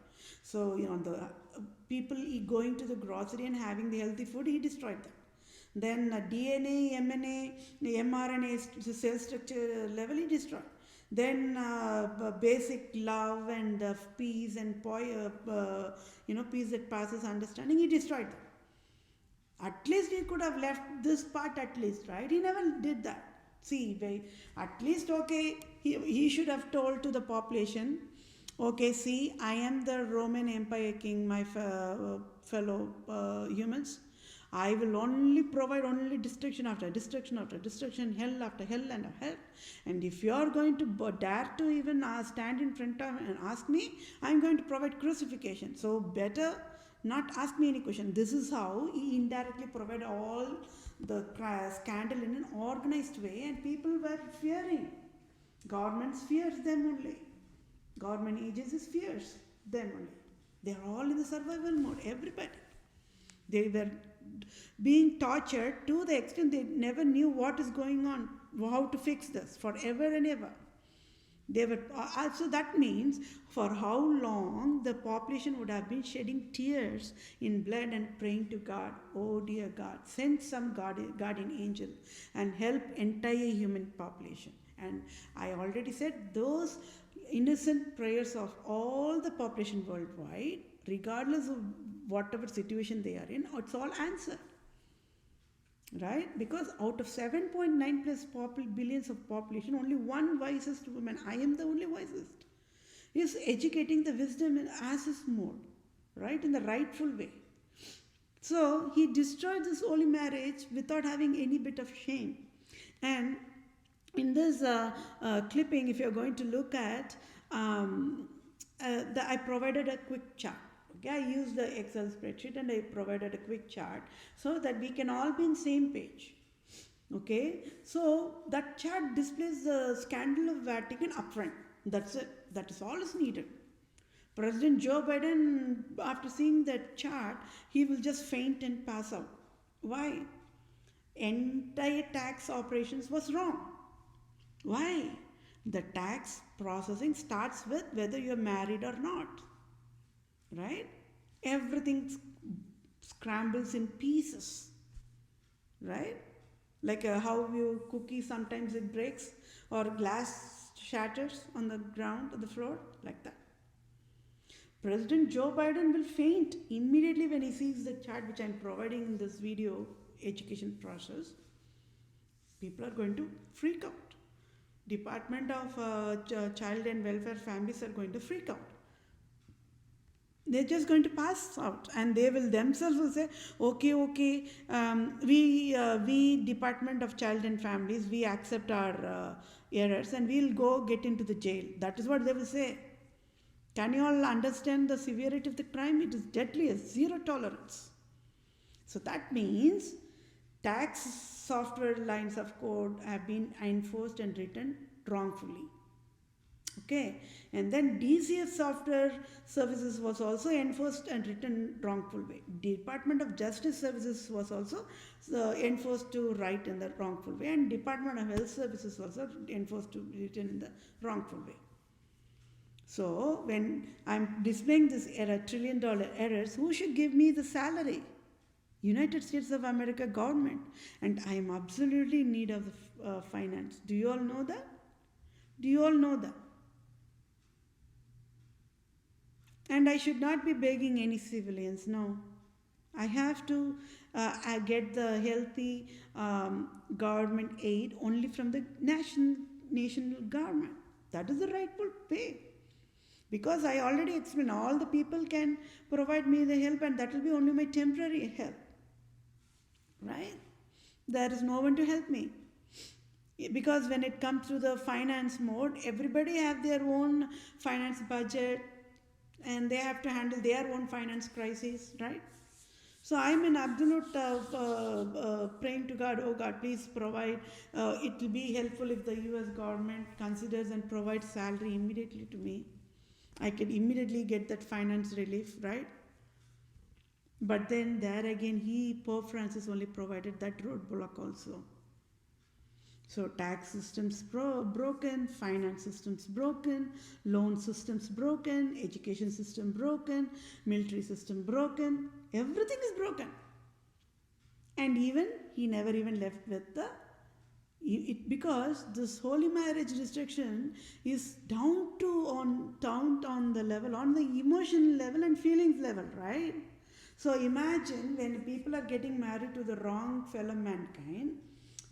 S1: So, the people going to the grocery and having the healthy food, he destroyed them. Then DNA, MNA, mRNA cell structure level, he destroyed. Then basic love and peace and peace that passes understanding, he destroyed them. At least he could have left this part at least, right? He never did that. See, at least, okay, he should have told to the population, okay, see, I am the Roman Empire king, my fellow humans. I will only provide only destruction after destruction after destruction, hell after hell and hell. And if you are going to dare to even stand in front of and ask me, I am going to provide crucifixion. So better not ask me any question. This is how he indirectly provided all the scandal in an organized way, and people were fearing. Governments fears them only. Government agencies fears them only. They are all in the survival mode, everybody. They were being tortured to the extent they never knew what is going on, how to fix this, forever and ever. They were also, that means for how long the population would have been shedding tears in blood and praying to God, oh dear God, send some guardian angel and help entire human population. And I already said those innocent prayers of all the population worldwide, regardless of whatever situation they are in, it's all answered. Right? Because out of 7.9 plus billions of population, only one wisest woman, I am the only wisest, is educating the wisdom in assist mode, right? In the rightful way. So he destroyed this holy marriage without having any bit of shame. And in this clipping, if you're going to look at, I provided a quick chart. Okay, I used the Excel spreadsheet and I provided a quick chart so that we can all be on the same page. Okay, so that chart displays the scandal of Vatican upfront. That's it. That is all is needed. President Joe Biden, after seeing that chart, he will just faint and pass out. Why? Entire tax operations was wrong. Why? The tax processing starts with whether you're married or not. Right? Everything scrambles in pieces. Right? Like how you cookie, sometimes it breaks or glass shatters on the ground, on the floor, like that. President Joe Biden will faint immediately when he sees the chart which I'm providing in this video education process. People are going to freak out. Department of Child and Welfare Families are going to freak out. They're just going to pass out, and they will themselves will say, okay, we Department of Child and Families, we accept our errors and we'll go get into the jail. That is what they will say. Can you all understand the severity of the crime? It is deadly, zero tolerance. So that means tax software lines of code have been enforced and written wrongfully. Okay, and then DCF software services was also enforced and written wrongful way. Department of Justice Services was also enforced to write in the wrongful way, and Department of Health Services was also enforced to written in the wrongful way. So when I'm displaying this error, $1 trillion errors, who should give me the salary? United States of America government, and I am absolutely in need of the finance. Do you all know that? Do you all know that? And I should not be begging any civilians, no. I have to get the healthy government aid only from the national government. That is the rightful pay. Because I already explained, all the people can provide me the help, and that will be only my temporary help. Right? There is no one to help me. Because when it comes to the finance mode, everybody have their own finance budget, and they have to handle their own finance crisis, right? So I'm in absolute praying to God, oh God, please provide. It will be helpful if the US government considers and provides salary immediately to me. I can immediately get that finance relief, right? But then there again, Pope Francis only provided that roadblock also. So tax systems broken, finance systems broken, loan systems broken, education system broken, military system broken, everything is broken. And even he never even left with because this holy marriage restriction is down on the level, on the emotional level and feelings level, right? So imagine when people are getting married to the wrong fellow mankind,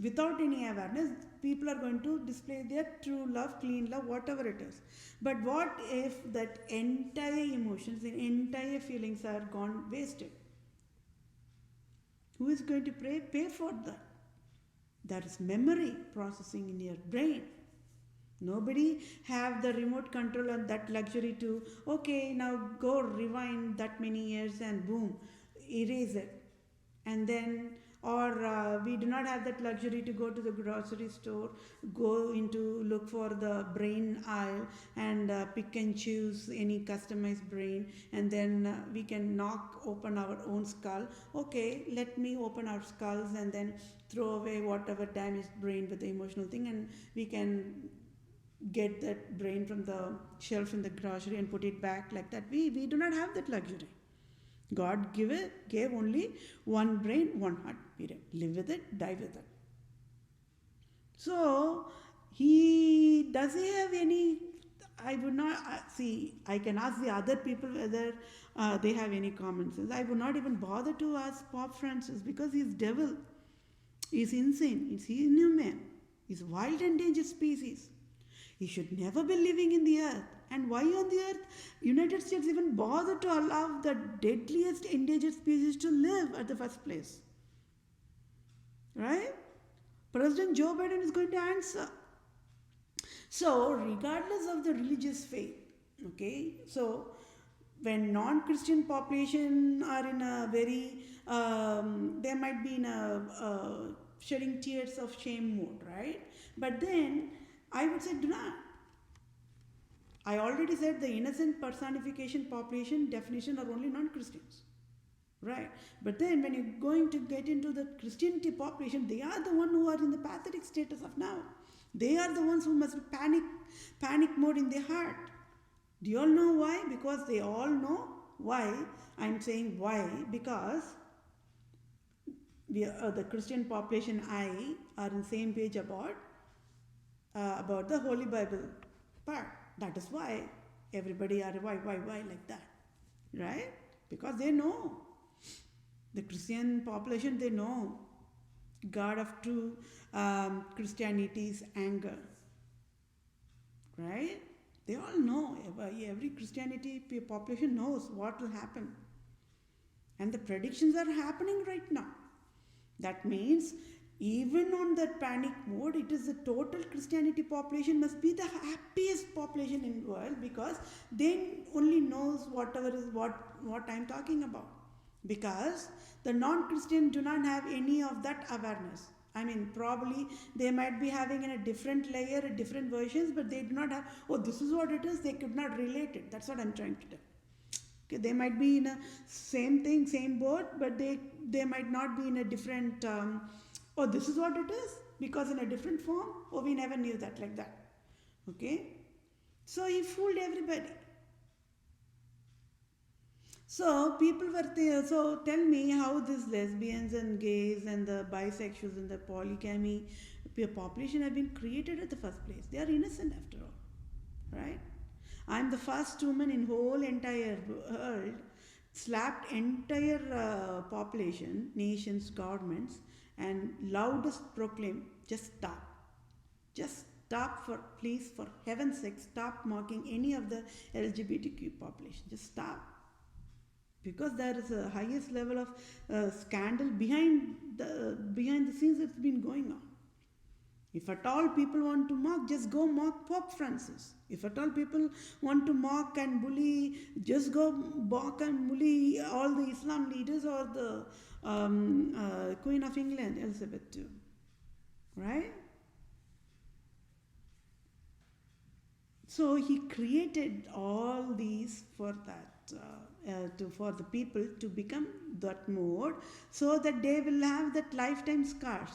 S1: without any awareness, people are going to display their true love, clean love, whatever it is. But what if that entire emotions and entire feelings are gone wasted? Who is going to pay for that? There is memory processing in your brain. Nobody have the remote control and that luxury to, okay, now go rewind that many years and boom, erase it. And then, or we do not have that luxury to go to the grocery store, go into look for the brain aisle and pick and choose any customized brain, and then we can knock open our own skull. Okay, let me open our skulls and then throw away whatever damaged brain with the emotional thing, and we can get that brain from the shelf in the grocery and put it back like that. We do not have that luxury. God gave only one brain, one heart, period. Live with it, die with it. So, does he have any, I would not, see, I can ask the other people whether they have any common sense. I would not even bother to ask Pope Francis because he's devil. He's insane. He's inhuman. He's wild and dangerous species. He should never be living in the earth. And why on the earth United States even bother to allow the deadliest endangered species to live at the first place? Right? President Joe Biden is going to answer. So regardless of the religious faith, okay, so when non-Christian population are in a very, they might be in a shedding tears of shame mode, right? But then I would say do not. I already said the innocent personification population definition are only non-Christians, right? But then when you're going to get into the Christianity population, they are the ones who are in the pathetic status of now. They are the ones who must panic mode in their heart. Do you all know why? Because they all know why. I'm saying why because the Christian population are on the same page about the Holy Bible part. That is why everybody are why like that, right? Because they know. The Christian population, they know. God of true Christianity's anger, right? They all know, every Christianity population knows what will happen. And the predictions are happening right now. That means, even on that panic mode, it is the total Christianity population must be the happiest population in the world, because they only knows whatever is what I'm talking about. Because the non-Christian do not have any of that awareness. I mean, probably they might be having in a different layer, different versions, but they do not have, oh, this is what it is, they could not relate it. That's what I'm trying to tell. Okay, they might be in a same thing, same boat, but they might not be in a different, oh, this is what it is, because in a different form, oh, we never knew that, like that. Okay? So he fooled everybody. So people were there. So tell me how these lesbians and gays and the bisexuals and the polygamy population have been created at the first place. They are innocent after all, right? I'm the first woman in whole entire world slapped entire population, nations, governments, and loudest proclaim, just stop. Just stop, for please, for heaven's sake, stop mocking any of the LGBTQ population. Just stop. Because there is a highest level of scandal behind the scenes that's been going on. If at all people want to mock, just go mock Pope Francis. If at all people want to mock and bully, just go mock and bully all the Islam leaders or the Queen of England, Elizabeth II. Right? So he created all these for that. For the people to become that mode, so that they will have that lifetime scars.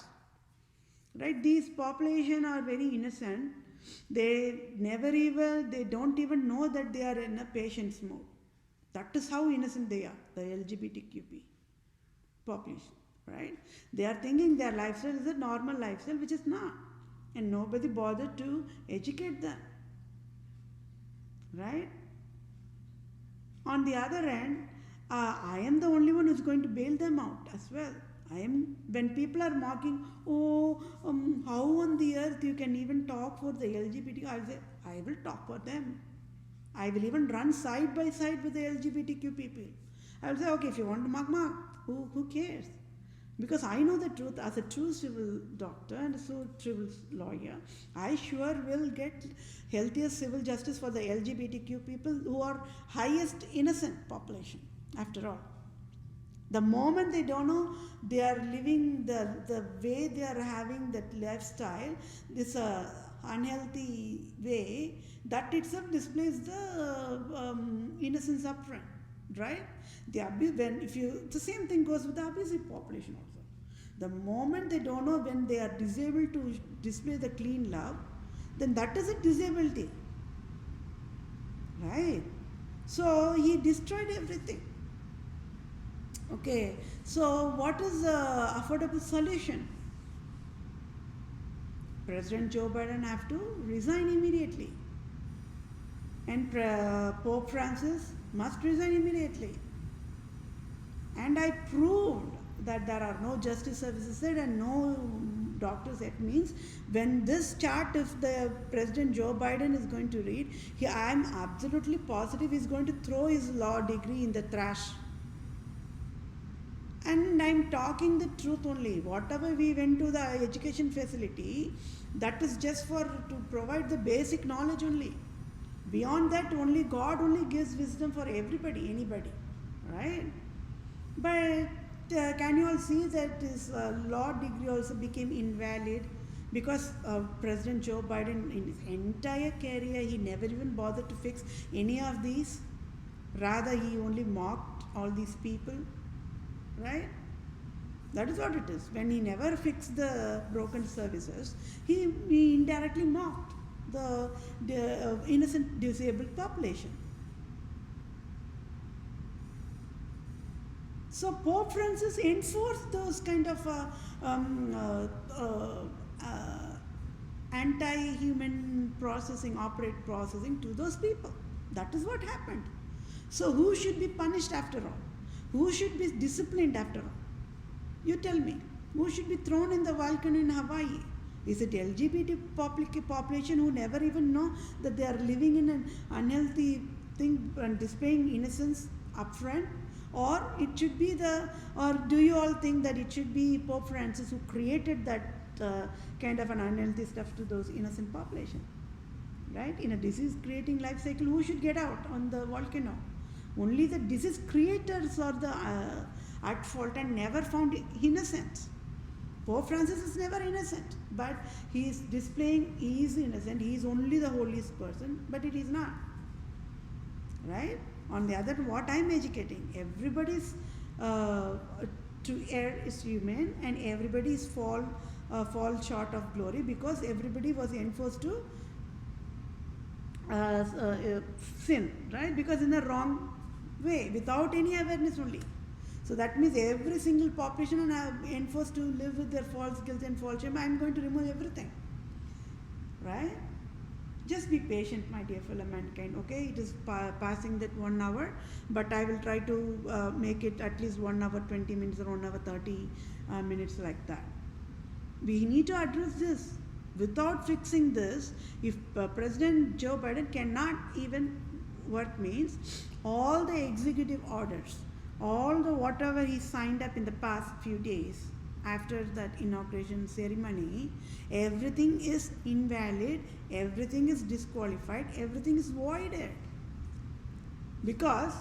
S1: Right? These population are very innocent. They don't even know that they are in a patience mode. That is how innocent they are, the LGBTQP population. Right? They are thinking their lifestyle is a normal lifestyle, which is not. And nobody bothered to educate them. Right? On the other hand, I am the only one who's going to bail them out as well. When people are mocking, how on the earth you can even talk for the LGBT, I'll say, I will talk for them. I will even run side by side with the LGBTQ people. I will say, okay, if you want to mock, who cares? Because I know the truth. As a true civil doctor and a civil lawyer, I sure will get healthiest civil justice for the LGBTQ people, who are highest innocent population, after all. The moment they don't know, they are living the way they are having that lifestyle, this unhealthy way, that itself displays the innocence up front. Right? The same thing goes with the abusive population also. The moment they don't know, when they are disabled to display the clean love, then that is a disability. Right? So he destroyed everything. Okay, so what is the affordable solution? President Joe Biden have to resign immediately. And Pope Francis must resign immediately. And I proved that there are no justice services there and no doctors. It means when this chart, if the President Joe Biden is going to read, I am absolutely positive he's going to throw his law degree in the trash. And I'm talking the truth only. Whatever we went to the education facility, that is just to provide the basic knowledge only. Beyond that, only God only gives wisdom for everybody, anybody. Right? But can you all see that his law degree also became invalid? Because President Joe Biden, in his entire career, he never even bothered to fix any of these. Rather, he only mocked all these people. Right? That is what it is. When he never fixed the broken services, he indirectly mocked the innocent disabled population. So Pope Francis enforced those kind of anti-human operate processing to those people. That is what happened. So who should be punished after all? Who should be disciplined after all? You tell me. who should be thrown in the volcano in Hawaii? Is it LGBT population who never even know that they are living in an unhealthy thing and displaying innocence upfront? Or it should be or do you all think that it should be Pope Francis who created that kind of an unhealthy stuff to those innocent population? Right? In a disease creating life cycle, who should get out on the volcano? Only the disease creators are at fault and never found innocent. Pope Francis is never innocent, but he is displaying he is innocent, he is only the holiest person, but it is not. Right? On the other, what I am educating, everybody's to err is human and everybody's fall short of glory because everybody was enforced to sin, right? Because in the wrong way, without any awareness only. So that means every single population are enforced to live with their false guilt and false shame. I am going to remove everything, right? Just be patient, my dear fellow mankind, okay? It is passing that 1 hour, but I will try to make it at least 1 hour 20 minutes or 1 hour 30 minutes like that. We need to address this. Without fixing this, if President Joe Biden cannot even work, means all the executive orders, all the whatever he signed up in the past few days after that inauguration ceremony, everything is invalid, everything is disqualified, everything is voided. Because,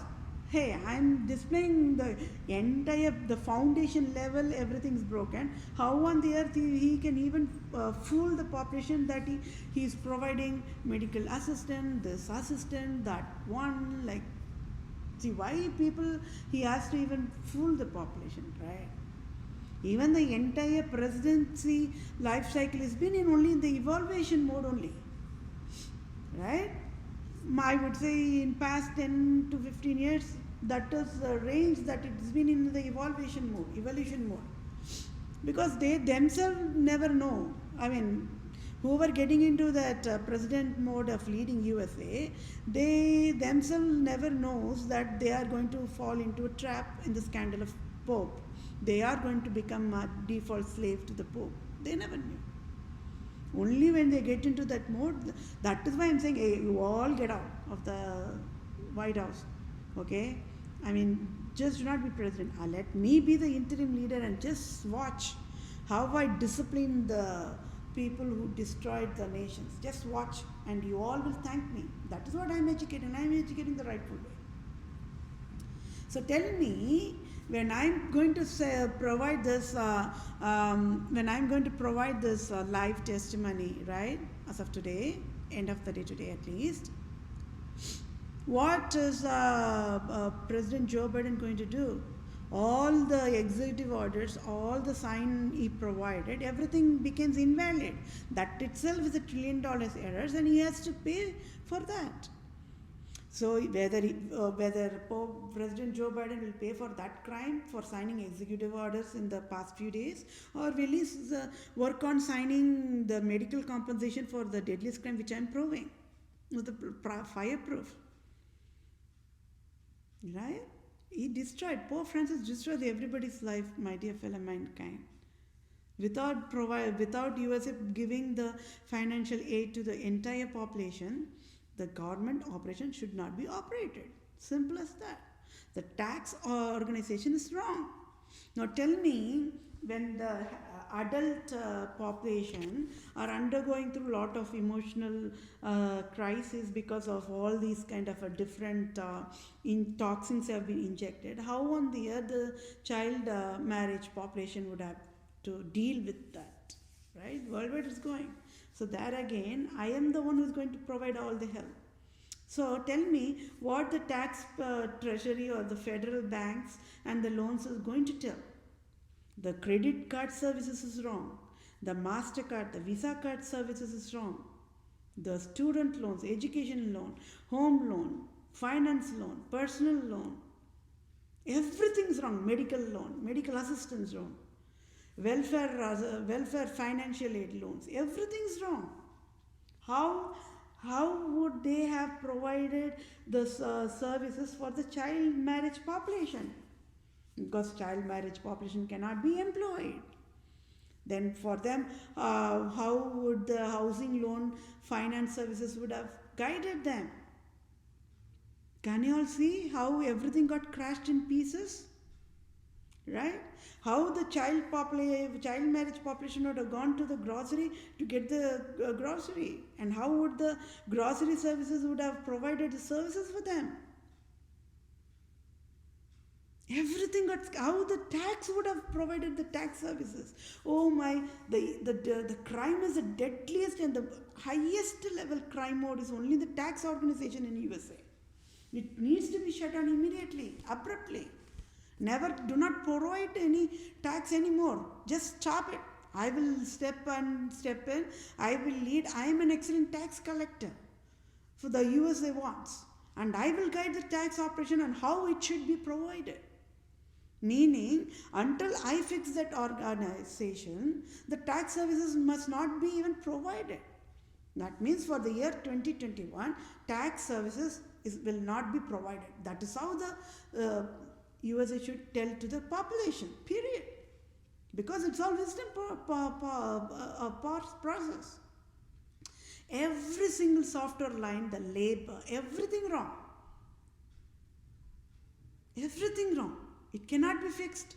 S1: hey, I'm displaying the entire, the foundation level, everything is broken. How on the earth he can even fool the population that he is providing medical assistance, this assistant, that one, like, see why people, he has to even fool the population, right? Even the entire presidency life cycle has been only in the evaluation mode only, right? I would say in past 10 to 15 years, that is the range that it's been in the evaluation mode. Because they themselves never know. I mean, whoever getting into that president mode of leading USA, they themselves never knows that they are going to fall into a trap in the scandal of Pope. They are going to become a default slave to the Pope. They never knew. Only when they get into that mode, that is why I'm saying, hey, you all get out of the White House. Okay? I mean, just do not be president. Let me be the interim leader and just watch how I discipline the people who destroyed the nations. Just watch and you all will thank me. That is what I'm educating. I'm educating the rightful way. So tell me, when I'm going to provide this, live testimony, right, as of today, end of the day today at least, what is President Joe Biden going to do? All the executive orders, all the sign he provided, everything becomes invalid. That itself is $1 trillion errors and he has to pay for that. So whether President Joe Biden will pay for that crime for signing executive orders in the past few days, or will he work on signing the medical compensation for the deadliest crime which I am proving with the fireproof, right? Pope Francis destroyed everybody's life, my dear fellow mankind. Without USA giving the financial aid to the entire population, the government operation should not be operated. Simple as that. The tax organization is wrong. Now tell me, when the adult population are undergoing through a lot of emotional crisis because of all these kind of different toxins have been injected, how on the other child marriage population would have to deal with that, right? Worldwide is going. So there again, I am the one who is going to provide all the help. So tell me what the tax treasury or the federal banks and the loans is going to tell. The credit card services is wrong. The MasterCard, the Visa card services is wrong. The student loans, education loan, home loan, finance loan, personal loan, everything is wrong. Medical loan, medical assistance loan, welfare financial aid loans, everything is wrong. How would they have provided the services for the child marriage population? Because child marriage population cannot be employed. Then for them, how would the housing loan finance services would have guided them? Can you all see how everything got crashed in pieces? Right? How the child marriage population would have gone to the grocery to get the grocery, and how would the grocery services would have provided the services for them? Everything got, how the tax would have provided the tax services. Oh my, the crime is the deadliest and the highest level crime mode is only the tax organization in USA. It needs to be shut down immediately, abruptly. Never, do not provide any tax anymore. Just stop it. I will step in. I will lead. I am an excellent tax collector for the USA wants. And I will guide the tax operation on how it should be provided. Meaning, until I fix that organization, the tax services must not be even provided. That means for the year 2021, tax services will not be provided. That is how the USA should tell to the population, period. Because it's all wisdom process. Every single software line, the labor, everything wrong. Everything wrong. It cannot be fixed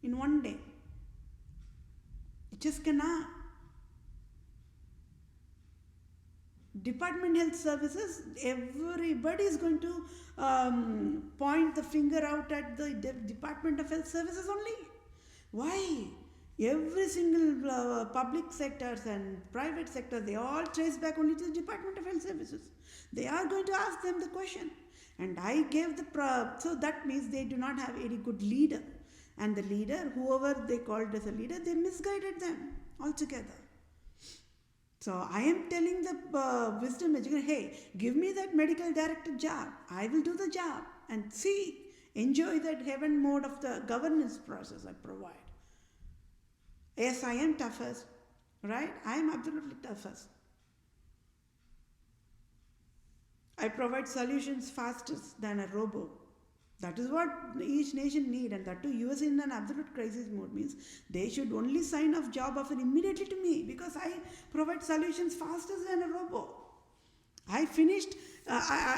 S1: in one day. It just cannot. Department Health Services, everybody is going to point the finger out at the Department of Health Services only. Why? Every single public sectors and private sector, they all trace back only to the Department of Health Services. They are going to ask them the question. And I gave so that means they do not have any good leader. And the leader, whoever they called as a leader, they misguided them altogether. So I am telling the wisdom educator, hey, give me that medical director job. I will do the job and see, enjoy that heaven mode of the governance process I provide. Yes, I am toughest, right? I am absolutely toughest. I provide solutions faster than a robot. That is what each nation need, and that too US in an absolute crisis mode means they should only sign off job offer immediately to me because I provide solutions faster than a robot. I finished,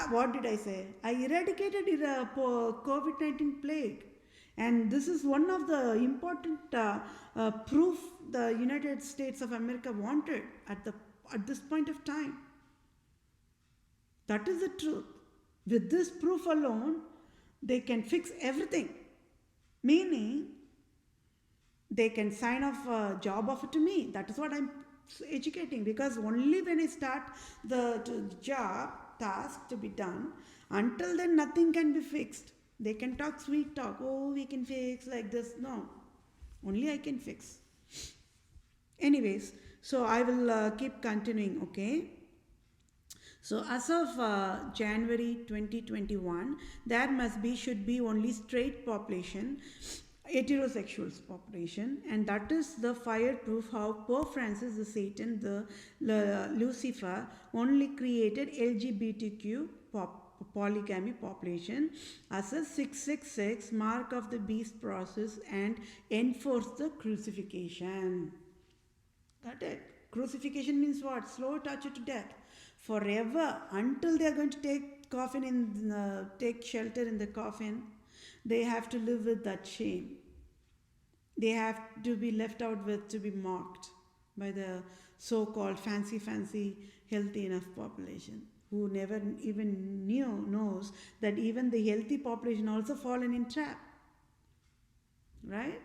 S1: what did I say? I eradicated COVID-19 plague. And this is one of the important proof the United States of America wanted at this point of time. That is the truth. With this proof alone, they can fix everything. Meaning, they can sign off a job offer to me. That is what I'm educating, because only when I start the job task to be done, until then nothing can be fixed. They can talk sweet talk. Oh, we can fix like this. No, only I can fix. Anyways, so I will keep continuing, okay? So as of January 2021, there should be only straight population, heterosexuals population, and that is the fireproof how Pope Francis the Satan, the Lucifer, only created LGBTQ polygamy population as a 666 mark of the beast process and enforce the crucifixion. Got it? Crucifixion means what? Slow torture to death. Forever, until they are going to take shelter in the coffin, they have to live with that shame. They have to be left out with, to be mocked by the so-called fancy, healthy enough population, who never even knows that even the healthy population also fallen in trap. Right?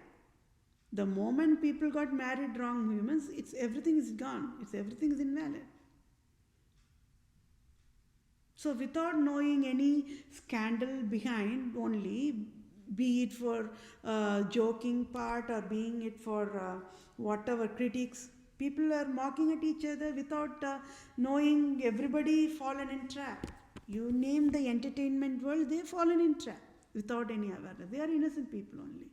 S1: The moment people got married wrong humans, everything is gone. Everything is invalid. So without knowing any scandal behind only, be it for joking part or being it for whatever critics, people are mocking at each other without knowing. Everybody fallen in trap. You name the entertainment world, they've fallen in trap without any awareness. They are innocent people only.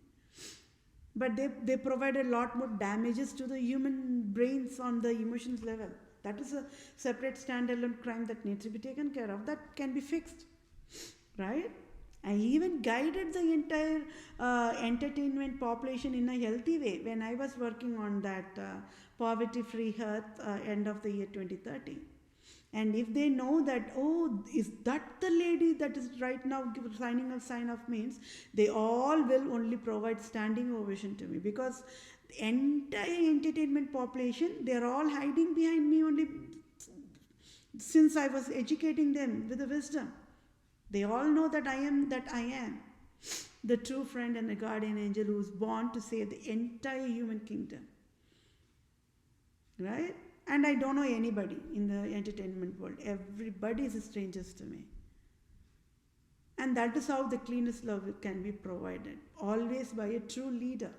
S1: But they provide a lot more damages to the human brains on the emotions level. That is a separate standalone crime that needs to be taken care of. That can be fixed, right? I even guided the entire entertainment population in a healthy way when I was working on that poverty free earth end of the year 2030. And if they know that, oh, is that the lady that is right now signing a sign of means, they all will only provide standing ovation to me, because the entire entertainment population, they're all hiding behind me only since I was educating them with the wisdom. They all know that I am the true friend and the guardian angel who is born to save the entire human kingdom. Right? And I don't know anybody in the entertainment world. Everybody is strangers to me. And that is how the cleanest love can be provided. Always by a true leader.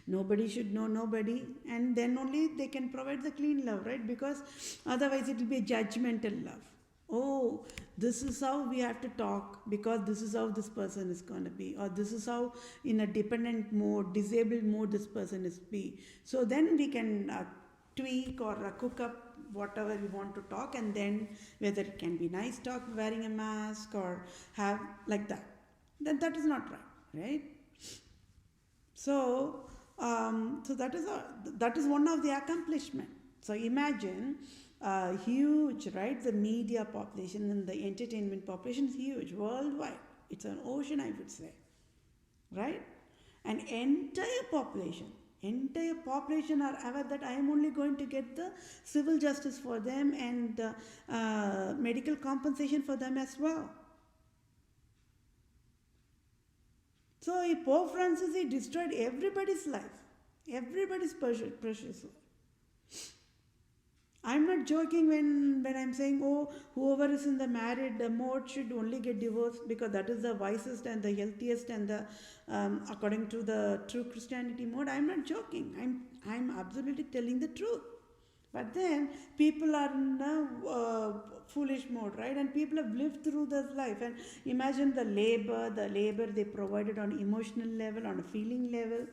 S1: Nobody should know nobody, and then only they can provide the clean love, right? Because otherwise it will be a judgmental love. Oh, this is how we have to talk because this is how this person is going to be, or this is how in a dependent mode, disabled mode this person is be. So then we can tweak or cook up whatever we want to talk, and then whether it can be nice talk wearing a mask or have like that, then that is not right? So that is one of the accomplishment. So imagine huge, right? The media population and the entertainment population is huge worldwide. It's an ocean, I would say, right? An entire population are aware that I am only going to get the civil justice for them and medical compensation for them as well. So Pope Francis, he destroyed everybody's life, everybody's precious life. I'm not joking when I'm saying, oh, whoever is in the married mode should only get divorced because that is the wisest and the healthiest and the according to the true Christianity mode. I'm not joking. I'm absolutely telling the truth. But then people are in a foolish mode, right? And people have lived through this life. And imagine the labor they provided on emotional level, on a feeling level,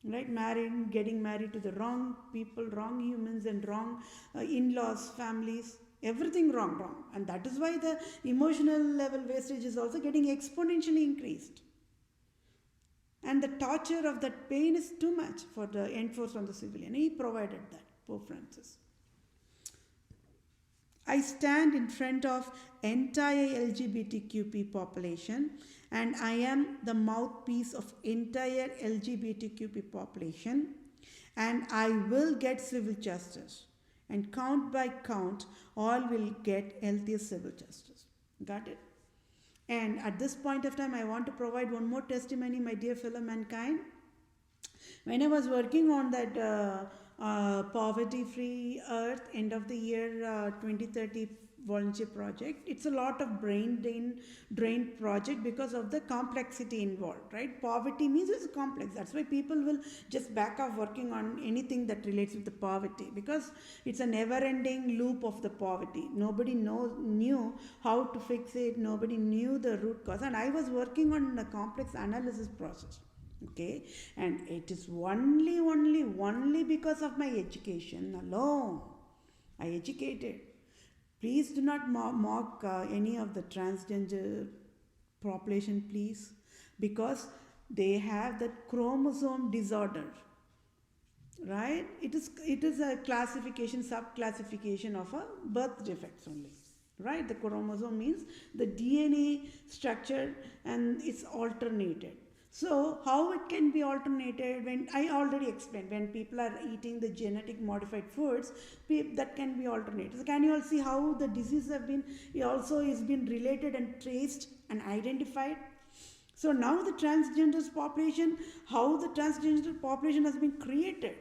S1: right? Getting married to the wrong people, wrong humans, and wrong in-laws, families, everything wrong. And that is why the emotional level wastage is also getting exponentially increased. And the torture of that pain is too much for the enforced on the civilian. He provided that, Pope Francis. I stand in front of entire LGBTQP population, and I am the mouthpiece of entire LGBTQP population, and I will get civil justice. And count by count, all will get healthier civil justice. Got it? And at this point of time, I want to provide one more testimony, my dear fellow mankind. When I was working on that poverty-free earth end of the year 2030 volunteer project, it's a lot of brain drain project because of the complexity involved, right? Poverty means it's complex. That's why people will just back off working on anything that relates with the poverty, because it's a never-ending loop of the poverty. Nobody knew how to fix it. Nobody knew the root cause, and I was working on a complex analysis process. Okay, and it is only because of my education alone. I educated. Please do not mock any of the transgender population, please, because they have that chromosome disorder, right? It is a sub-classification of a birth defects only, right? The chromosome means the DNA structure and it's alternated. So how it can be alternated? When I already explained, when people are eating the genetic modified foods, that can be alternated. So can you all see how the disease has been related and traced and identified? So now the transgender population, how the transgender population has been created.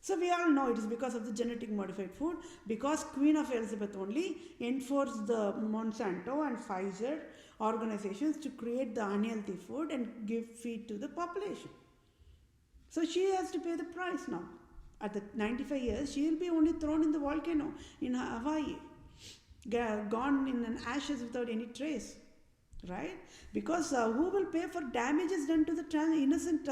S1: So we all know it is because of the genetic modified food, because Queen of Elizabeth only enforced the Monsanto and Pfizer organizations to create the unhealthy food and feed to the population. So she has to pay the price now. At the 95 years, she will be only thrown in the volcano in Hawaii, gone in an ashes without any trace, right? Because who will pay for damages done to the innocent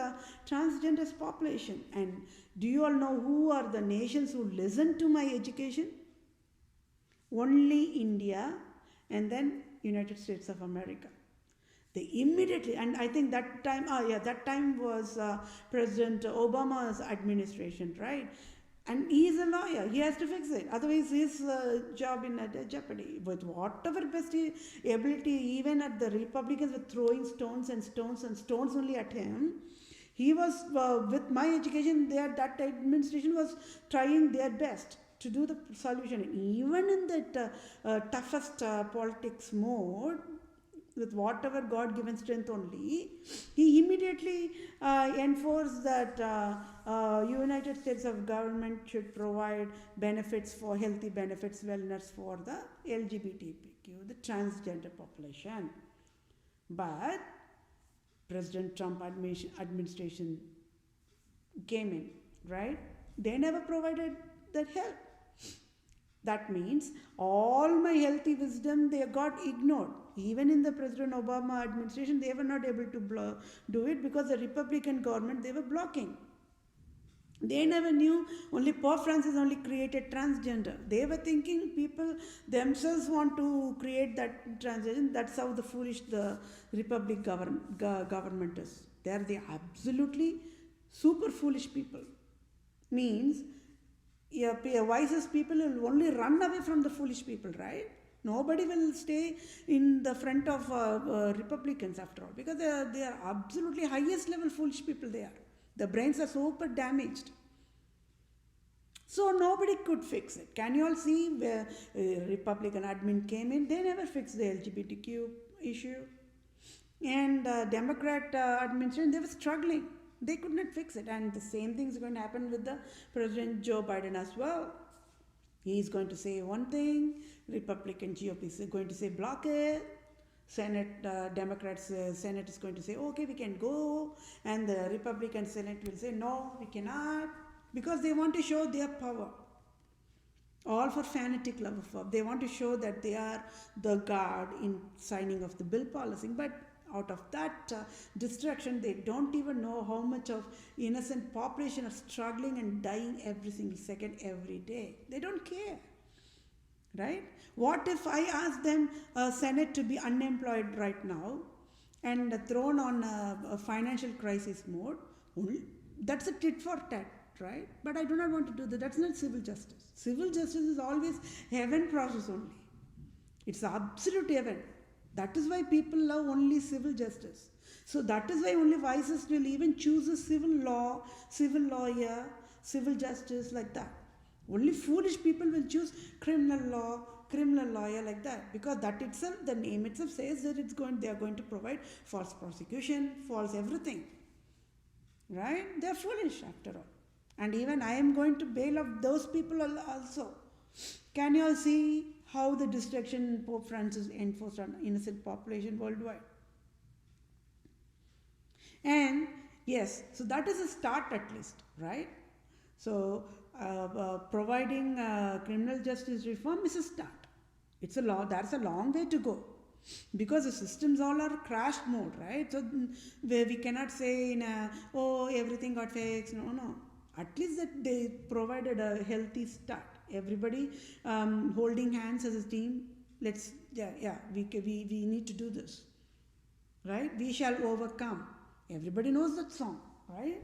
S1: transgender population? And do you all know who are the nations who listen to my education? Only India, and then United States of America. They immediately, and I think that time, that time was President Obama's administration, right? And he is a lawyer. He has to fix it. Otherwise, his job in jeopardy. With whatever best ability, even at the Republicans were throwing stones and stones and stones only at him. He was, with my education, that administration was trying their best to do the solution. Even in that toughest politics mode, with whatever God given strength only, he immediately enforced that United States of government should provide benefits for healthy benefits, wellness for the LGBTQ, the transgender population. But President Trump administration came in, right? They never provided that help. That means all my healthy wisdom, they got ignored. Even in the President Obama administration, they were not able to do it because the Republican government, they were blocking. They never knew, only Pope Francis only created transgender. They were thinking people themselves want to create that transgender. That's how the foolish the Republic government is. They are the absolutely super foolish people. Means, wisest people will only run away from the foolish people, right? Nobody will stay in the front of Republicans after all, because they are absolutely highest level foolish people they are. The brains are super damaged. So nobody could fix it. Can you all see where Republican admin came in? They never fixed the LGBTQ issue. And Democrat administration, they were struggling. They could not fix it. And the same thing is going to happen with the President Joe Biden as well. He is going to say one thing, Republican GOP is going to say block it. Senate, Democrats, Senate is going to say, okay, we can go. And the Republican Senate will say, no, we cannot. Because they want to show their power. All for fanatic love of power. They want to show that they are the guard in signing of the bill policy. But out of that distraction, they don't even know how much of innocent population are struggling and dying every single second, every day. They don't care. Right? What if I ask them, Senate to be unemployed right now and thrown on a financial crisis mode? That's a tit for tat, right? But I do not want to do that. That's not civil justice. Civil justice is always heaven process only. It's absolute heaven. That is why people love only civil justice. So that is why only wisest will even choose a civil law, civil lawyer, civil justice like that. Only foolish people will choose criminal law, criminal lawyer like that, because that itself, the name itself says that they are going to provide false prosecution, false everything. Right? They are foolish after all. And even I am going to bail out those people also. Can you all see how the destruction Pope Francis enforced on innocent population worldwide? And yes, so that is a start at least, right? So providing criminal justice reform is a start. It's a law. That's a long way to go, because the systems all are crashed mode, right? So where we cannot say everything got fixed. No. At least that they provided a healthy start. Everybody holding hands as a team. We need to do this, right? We shall overcome. Everybody knows that song, right?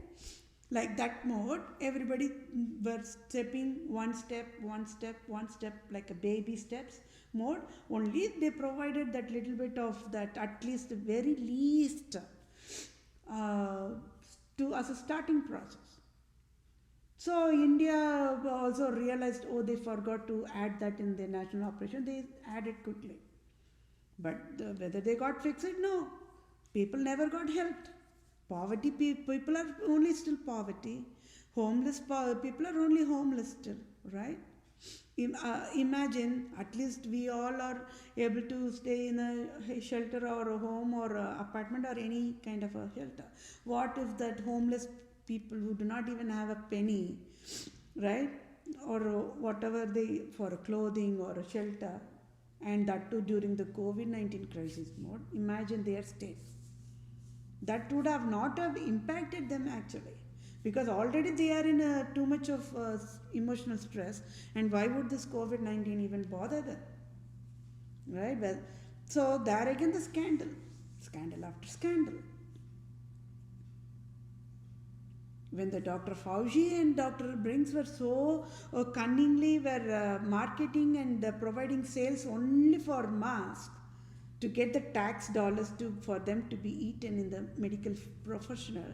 S1: Like that mode, everybody were stepping one step, like a baby steps mode. Only they provided that little bit of that, at least the very least, as a starting process. So India also realized, they forgot to add that in their national operation. They added quickly. But whether they got fixed, no. People never got helped. Poverty, people are only still poverty. Homeless people are only homeless still, right? Imagine, at least we all are able to stay in a shelter or a home or a apartment or any kind of a shelter. What if that homeless people who do not even have a penny, right? Or whatever for a clothing or a shelter, and that too during the COVID-19 crisis mode, imagine their state. That would have not have impacted them actually, because already they are in too much of emotional stress, and why would this COVID-19 even bother them, right? Well, So there again the scandal, scandal after scandal. When the Dr. Fauci and Dr. Brinks were so cunningly were marketing and providing sales only for masks to get the tax dollars for them to be eaten in the medical professional,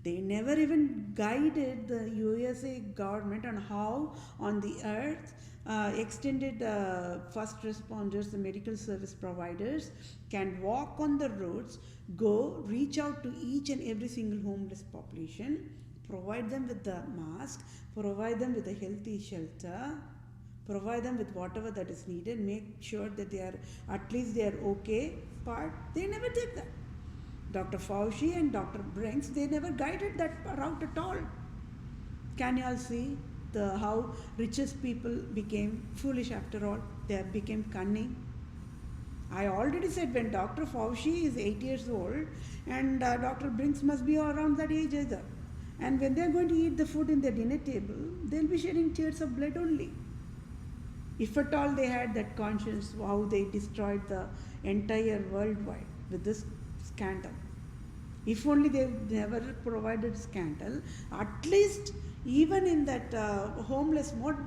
S1: they never even guided the USA government on how on the earth extended first responders, the medical service providers, can walk on the roads, go reach out to each and every single homeless population, provide them with the mask, provide them with a healthy shelter, provide them with whatever that is needed, make sure that they are at least they are okay. But they never did that. Dr. Fauci and Dr. Brinks, they never guided that route at all. Can you all see how richest people became foolish after all? They became cunning. I already said when Dr. Fauci is 8 years old and Dr. Brinks must be around that age either. And when they are going to eat the food in their dinner table, they'll be shedding tears of blood only. If at all they had that conscience, how they destroyed the entire worldwide with this scandal. If only they never provided scandal, at least even in that homeless mode,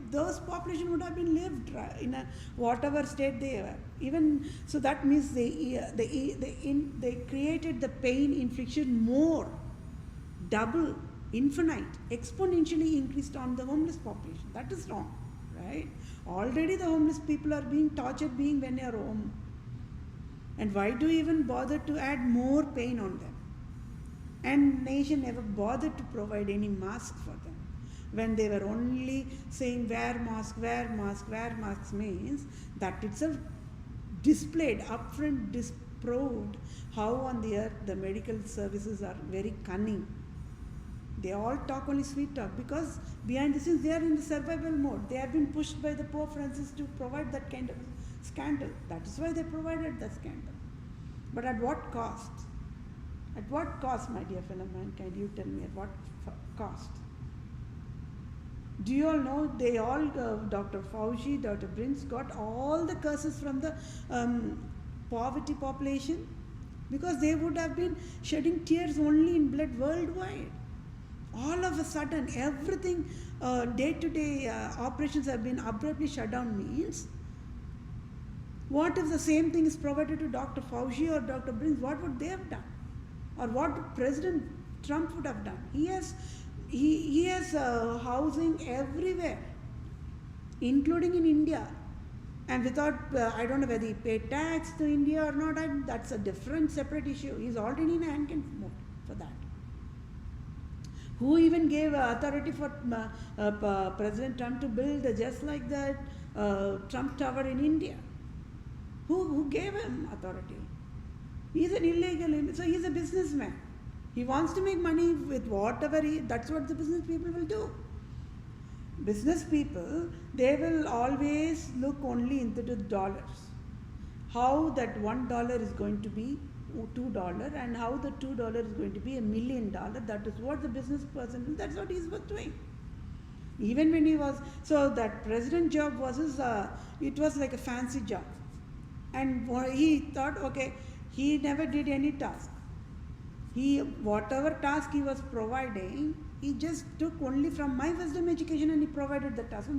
S1: those population would have been lived in a whatever state they were. Even so, that means they created the pain infliction more, double, infinite, exponentially increased on the homeless population. That is wrong, right? Already the homeless people are being tortured being when they are home. And why do you even bother to add more pain on them? And nation never bothered to provide any mask for them. When they were only saying wear mask, wear mask, wear masks means that itself displayed, upfront disproved how on the earth the medical services are very cunning. They all talk only sweet talk because behind the scenes they are in the survival mode. They have been pushed by the Pope Francis to provide that kind of scandal. That is why they provided that scandal. But at what cost? At what cost, my dear fellow man? Can you tell me at what cost? Do you all know they all, Dr. Fauci, Dr. Brinks got all the curses from the poverty population because they would have been shedding tears only in blood worldwide. All of a sudden, everything, day-to-day operations have been abruptly shut down means, what if the same thing is provided to Dr. Fauci or Dr. Brinks? What would they have done? Or what President Trump would have done? He has housing everywhere, including in India. And without, I don't know whether he paid tax to India or not, that's a different, separate issue. He's already in hand mode for that. Who even gave authority for President Trump to build just like that Trump Tower in India? Who gave him authority? He's an illegal, so he's a businessman. He wants to make money with whatever that's what the business people will do. Business people, they will always look only into the dollars. How that $1 is going to be $2 and how the $2 is going to be $1 million. That is what the business person, that's what he was doing. Even when he was, so that president job was his, it was like a fancy job. And he thought, okay, he never did any task. Whatever task he was providing, he just took only from my wisdom education and he provided the task.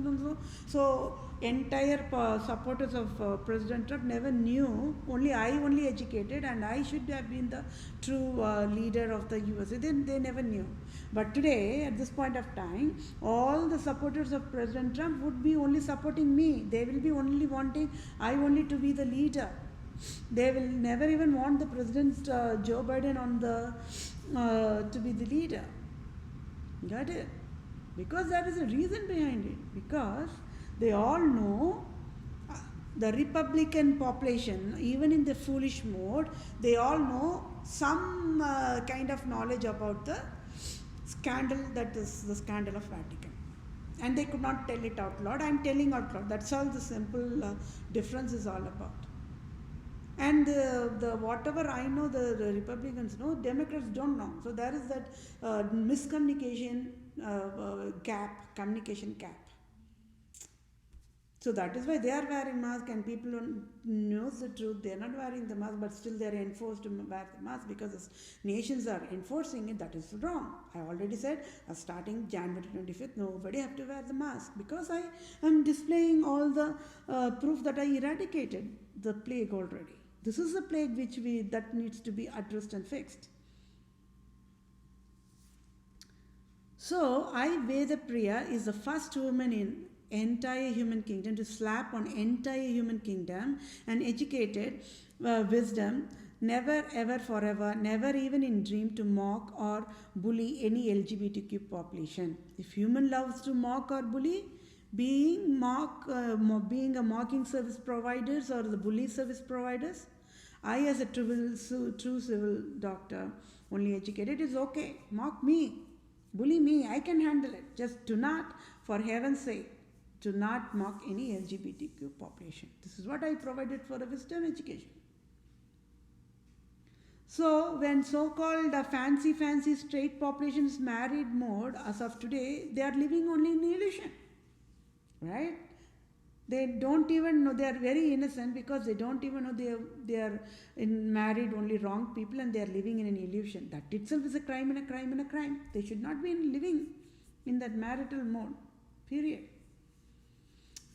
S1: So entire supporters of President Trump never knew, only educated and I should have been the true leader of the USA. They never knew. But today, at this point of time, all the supporters of President Trump would be only supporting me. They will be only wanting I only to be the leader. They will never even want the President Joe Biden on to be the leader. Got it? Because there is a reason behind it. Because they all know the Republican population, even in the foolish mode, they all know some kind of knowledge about the scandal that is the scandal of Vatican. And they could not tell it out loud. I am telling out loud. That's all the simple difference is all about. And the whatever I know, the Republicans know, Democrats don't know. So there is that miscommunication gap, communication gap. So that is why they are wearing mask, and people don't knows the truth. They are not wearing the mask, but still they are enforced to wear the mask because the nations are enforcing it. That is wrong. I already said starting January 25th, nobody have to wear the mask because I am displaying all the proof that I eradicated the plague already. This is a plague that needs to be addressed and fixed. So, I Veda Priya is the first woman in entire human kingdom to slap on entire human kingdom and educated wisdom, never ever forever, never even in dream to mock or bully any LGBTQ population. If human loves to mock or bully, being a mocking service providers or the bully service providers, I as a true civil doctor, only educated, is okay. Mock me. Bully me, I can handle it. Just do not, for heaven's sake, do not mock any LGBTQ population. This is what I provided for a wisdom education. So, when so-called fancy straight population is married mode, as of today, they are living only in illusion. Right? They don't even know, they are very innocent because they don't even know they are married only wrong people and they are living in an illusion. That itself is a crime and a crime and a crime. They should not be living in that marital mode, period.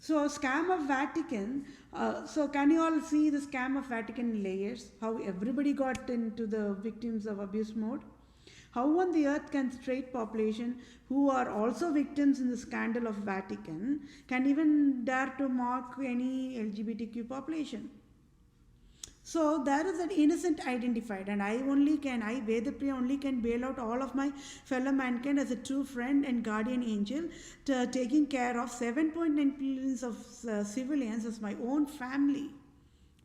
S1: So, scam of Vatican. So, can you all see the scam of Vatican layers? How everybody got into the victims of abuse mode? How on the earth can straight population, who are also victims in the scandal of Vatican, can even dare to mock any LGBTQ population? So there is an innocent identified, and I, Vedapriya, only can bail out all of my fellow mankind as a true friend and guardian angel, taking care of 7.9 billion of civilians as my own family.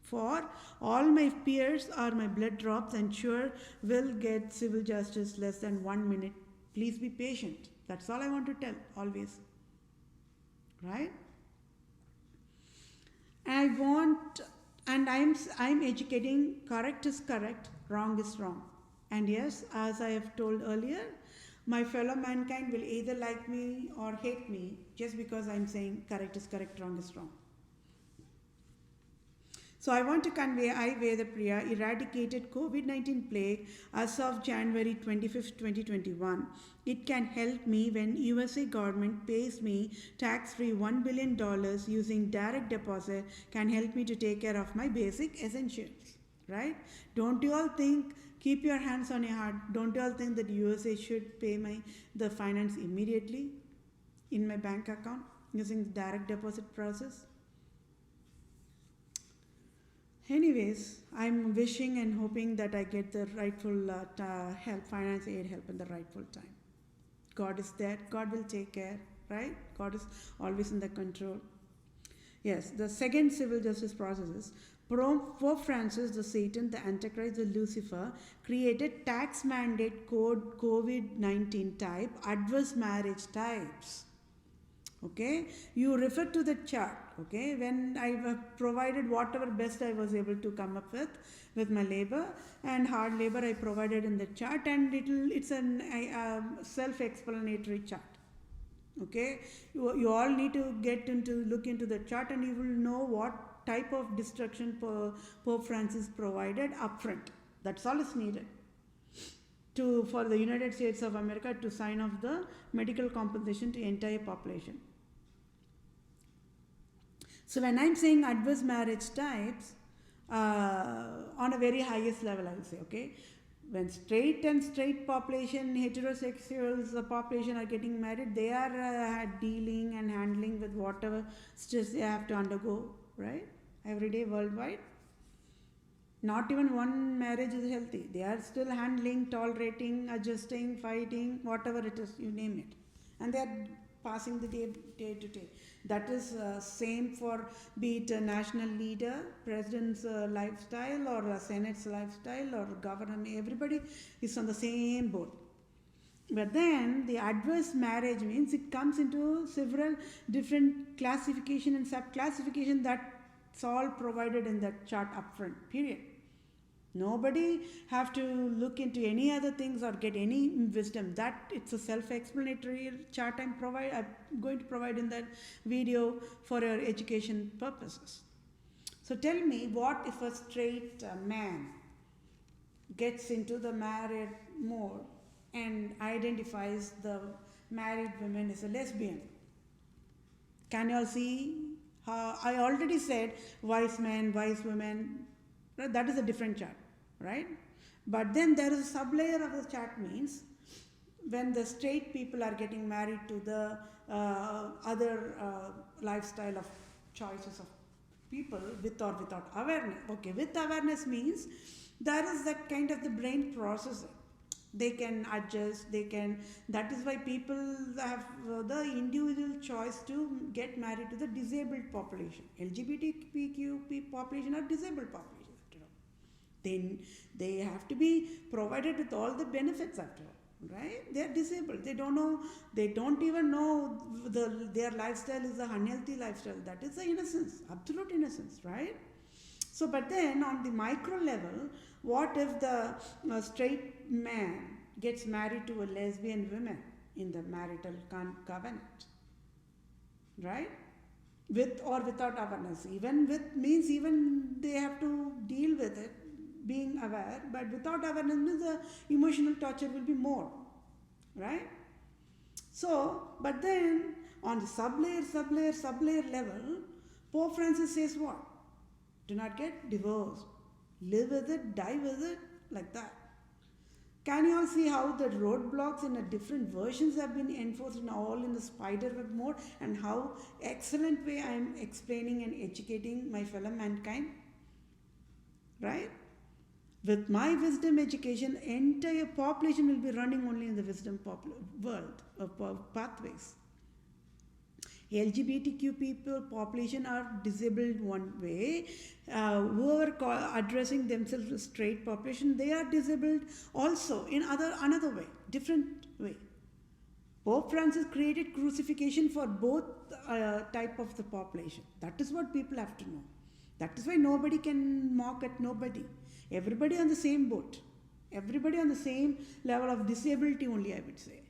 S1: For all my peers are my blood drops and sure will get civil justice less than 1 minute. Please be patient. That's all I want to tell, always. Right? I'm educating, correct is correct, wrong is wrong. And yes, as I have told earlier, my fellow mankind will either like me or hate me just because I'm saying correct is correct, wrong is wrong. So I want to convey I, Vedapriya, eradicated COVID-19 plague as of January 25th, 2021. It can help me when USA government pays me tax-free $1 billion using direct deposit, can help me to take care of my basic essentials, right? Don't you all think, keep your hands on your heart, don't you all think that USA should pay the finance immediately in my bank account using the direct deposit process? Anyways, I'm wishing and hoping that I get the rightful help, finance aid help in the rightful time. God is there. God will take care, right? God is always in the control. Yes, the second civil justice process is Pope Francis, the Satan, the Antichrist, the Lucifer, created tax mandate code COVID-19 type, adverse marriage types. Okay, you refer to the chart. Okay, when I provided whatever best I was able to come up with my labor and hard labor, I provided in the chart, and it's a self-explanatory chart. Okay, you all need to look into the chart, and you will know what type of destruction Pope Francis provided upfront. That's all is needed for the United States of America to sign off the medical compensation to entire population. So when I'm saying adverse marriage types, on a very highest level, I will say, okay, when straight population, heterosexuals, the population are getting married, they are dealing and handling with whatever stress they have to undergo, right? Every day worldwide. Not even one marriage is healthy. They are still handling, tolerating, adjusting, fighting, whatever it is, you name it. And they are passing the day to day. That is same for be it a national leader, president's lifestyle, or a senate's lifestyle, or government. Everybody is on the same boat. But then the adverse marriage means it comes into several different classification and sub-classification that's all provided in that chart upfront, period. Nobody have to look into any other things or get any wisdom. That it's a self-explanatory chart I'm going to provide in that video for your education purposes. So tell me, what if a straight man gets into the married mode and identifies the married woman as a lesbian? Can you all see how I already said wise men, wise women, right? That is a different chart, right? But then there is a sublayer of the chart means when the straight people are getting married to the other lifestyle of choices of people with or without awareness. Okay, with awareness means there is that kind of the brain processing. They can adjust, that is why people have the individual choice to get married to the disabled population. LGBTQ population are disabled population after all. Then they have to be provided with all the benefits after all, right? They are disabled. They don't even know their lifestyle is a unhealthy lifestyle. That is the innocence, absolute innocence, right? So, but then on the micro level, what if the straight man gets married to a lesbian woman in the marital covenant, right? With or without awareness. Even with means even they have to deal with it, being aware, but without awareness means the emotional torture will be more, right? So, but then on the sublayer level, Pope Francis says what? Do not get divorced. Live with it, die with it, like that. Can you all see how the roadblocks in a different versions have been enforced in all in the spiderweb mode, and how excellent way I am explaining and educating my fellow mankind? Right? With my wisdom education, entire population will be running only in the wisdom world of pathways. LGBTQ people population are disabled one way. Whoever addressing themselves as straight population, they are disabled also in another way, different way. Pope Francis created crucifixion for both type of the population. That is what people have to know. That is why nobody can mock at nobody. Everybody on the same boat. Everybody on the same level of disability only, I would say.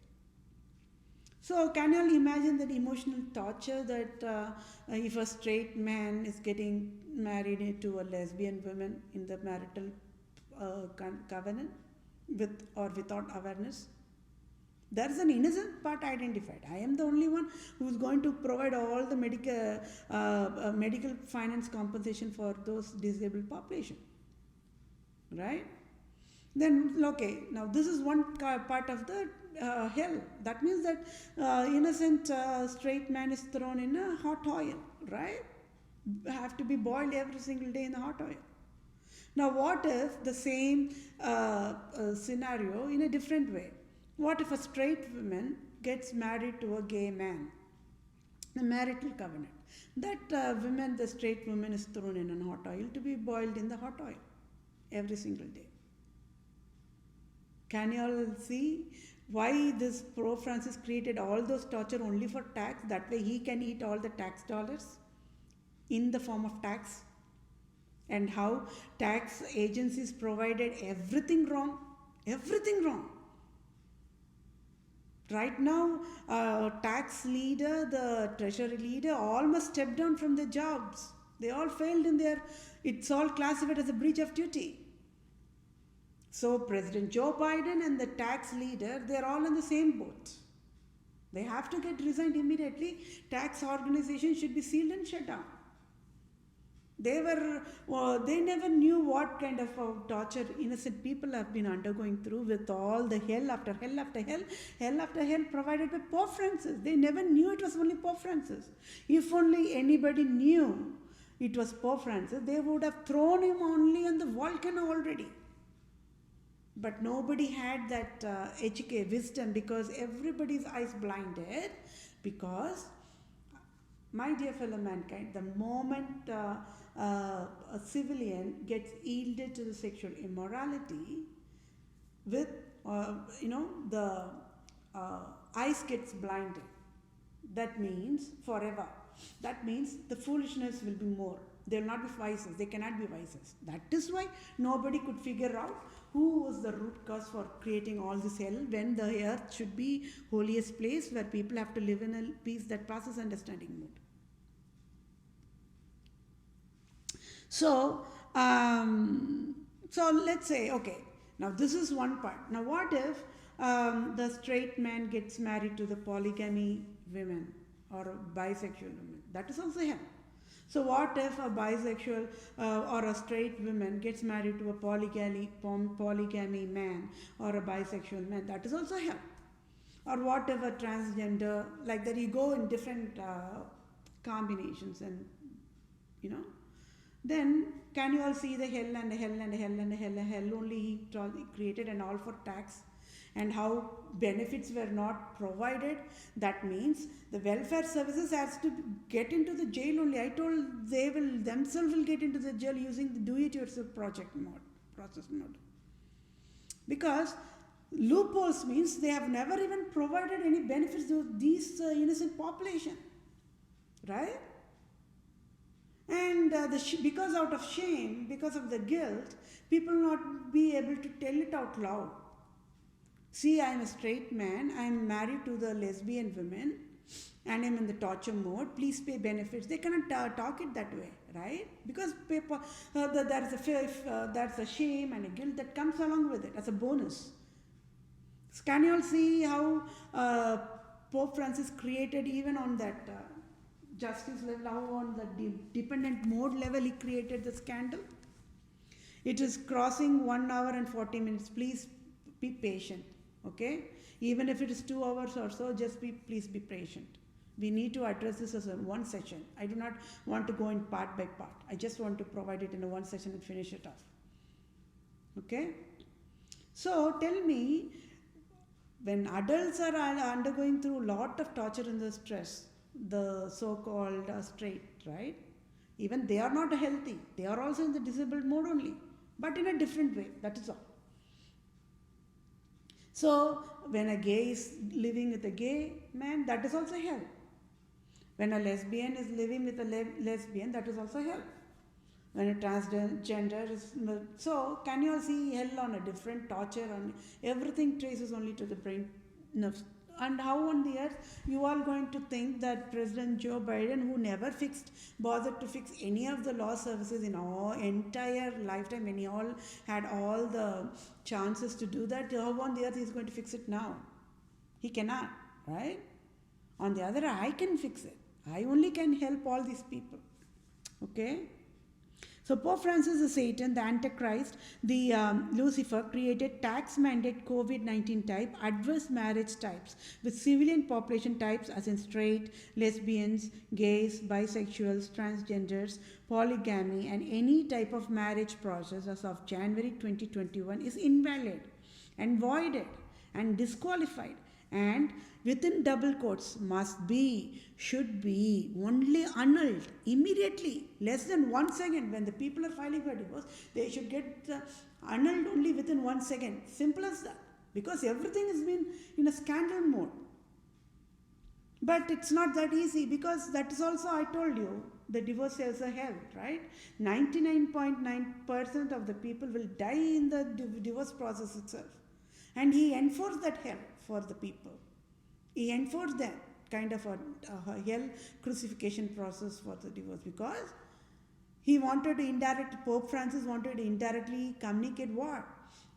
S1: So can you all imagine that emotional torture that if a straight man is getting married to a lesbian woman in the marital covenant with or without awareness? There is an innocent part identified. I am the only one who is going to provide all the medical finance compensation for those disabled population. Right? Then, okay, now this is one part of the hell. That means that innocent straight man is thrown in a hot oil, right? Have to be boiled every single day in the hot oil. Now, what if the same scenario in a different way? What if a straight woman gets married to a gay man? The marital covenant. That woman, the straight woman, is thrown in a hot oil to be boiled in the hot oil every single day. Can you all see why this Pope Francis created all those torture only for tax? That way he can eat all the tax dollars in the form of tax. And how tax agencies provided everything wrong. Everything wrong. Right now, tax leader, the treasury leader, all must step down from their jobs. They all failed in their, it's all classified as a breach of duty. So President Joe Biden and the tax leader, they're all in the same boat. They have to get resigned immediately. Tax organization should be sealed and shut down. They never knew what kind of torture innocent people have been undergoing through with all the hell after hell after hell, hell after hell provided by Pope Francis. They never knew it was only Pope Francis. If only anybody knew it was Pope Francis, they would have thrown him only on the volcano already. But nobody had that wisdom, because everybody's eyes blinded. Because, my dear fellow mankind, the moment a civilian gets yielded to the sexual immorality, with the eyes gets blinded. That means forever. That means the foolishness will be more. They will not be vices. They cannot be vices. That is why nobody could figure out who was the root cause for creating all this hell, when the earth should be holiest place where people have to live in a peace that passes understanding mode. So, so let's say, okay, now this is one part. Now what if the straight man gets married to the polygamy women or a bisexual woman? That is also hell. So what if a bisexual or a straight woman gets married to a polygamy man or a bisexual man? That is also hell. Or what if a transgender, like that, you go in different combinations, and you know, then can you all see the hell and the hell and the hell and the hell and hell only he created, and all for tax, and how benefits were not provided? That means the welfare services has to get into the jail only. I told they will themselves will get into the jail using the do-it-yourself process mode. Because loopholes means they have never even provided any benefits to these innocent population, right? And because out of shame, because of the guilt, people not be able to tell it out loud. See, I am a straight man, I am married to the lesbian women, and I am in the torture mode, please pay benefits. They cannot talk it that way, right? Because there's a shame and a guilt that comes along with it as a bonus. So can you all see how Pope Francis created, even on that justice level, how on the dependent mode level he created the scandal? It is crossing 1 hour and 40 minutes. Please be patient. Okay, even if it is 2 hours or so, just please be patient. We need to address this as a one session. I do not want to go in part by part. I just want to provide it in a one session and finish it off. Okay, so tell me, when adults are undergoing through a lot of torture and the stress, the so-called straight, right? Even they are not healthy. They are also in the disabled mode only, but in a different way. That is all. So when a gay is living with a gay man, that is also hell. When a lesbian is living with a lesbian, that is also hell. When a transgender is, so can you all see hell on a different torture, on everything traces only to the brain nerves. And how on the earth you are going to think that President Joe Biden, who never bothered to fix any of the law services in our entire lifetime, when he all had all the chances to do that, how on the earth he is going to fix it now? He cannot, right? On the other hand, I can fix it. I only can help all these people. Okay? So Pope Francis the Satan, the Antichrist, the Lucifer created tax mandate COVID-19 type, adverse marriage types with civilian population types as in straight, lesbians, gays, bisexuals, transgenders, polygamy, and any type of marriage process as of January 2021 is invalid and voided and disqualified, and within double quotes must be, should be, only annulled immediately, less than 1 second. When the people are filing for divorce, they should get annulled only within 1 second. Simple as that. Because everything has been in a scandal mode. But it's not that easy, because that is also, I told you, the divorce is a hell, right? 99.9% of the people will die in the divorce process itself. And he enforced that hell for the people. He enforced that kind of a hell crucifixion process for the divorce, because he wanted to Pope Francis wanted to indirectly communicate what?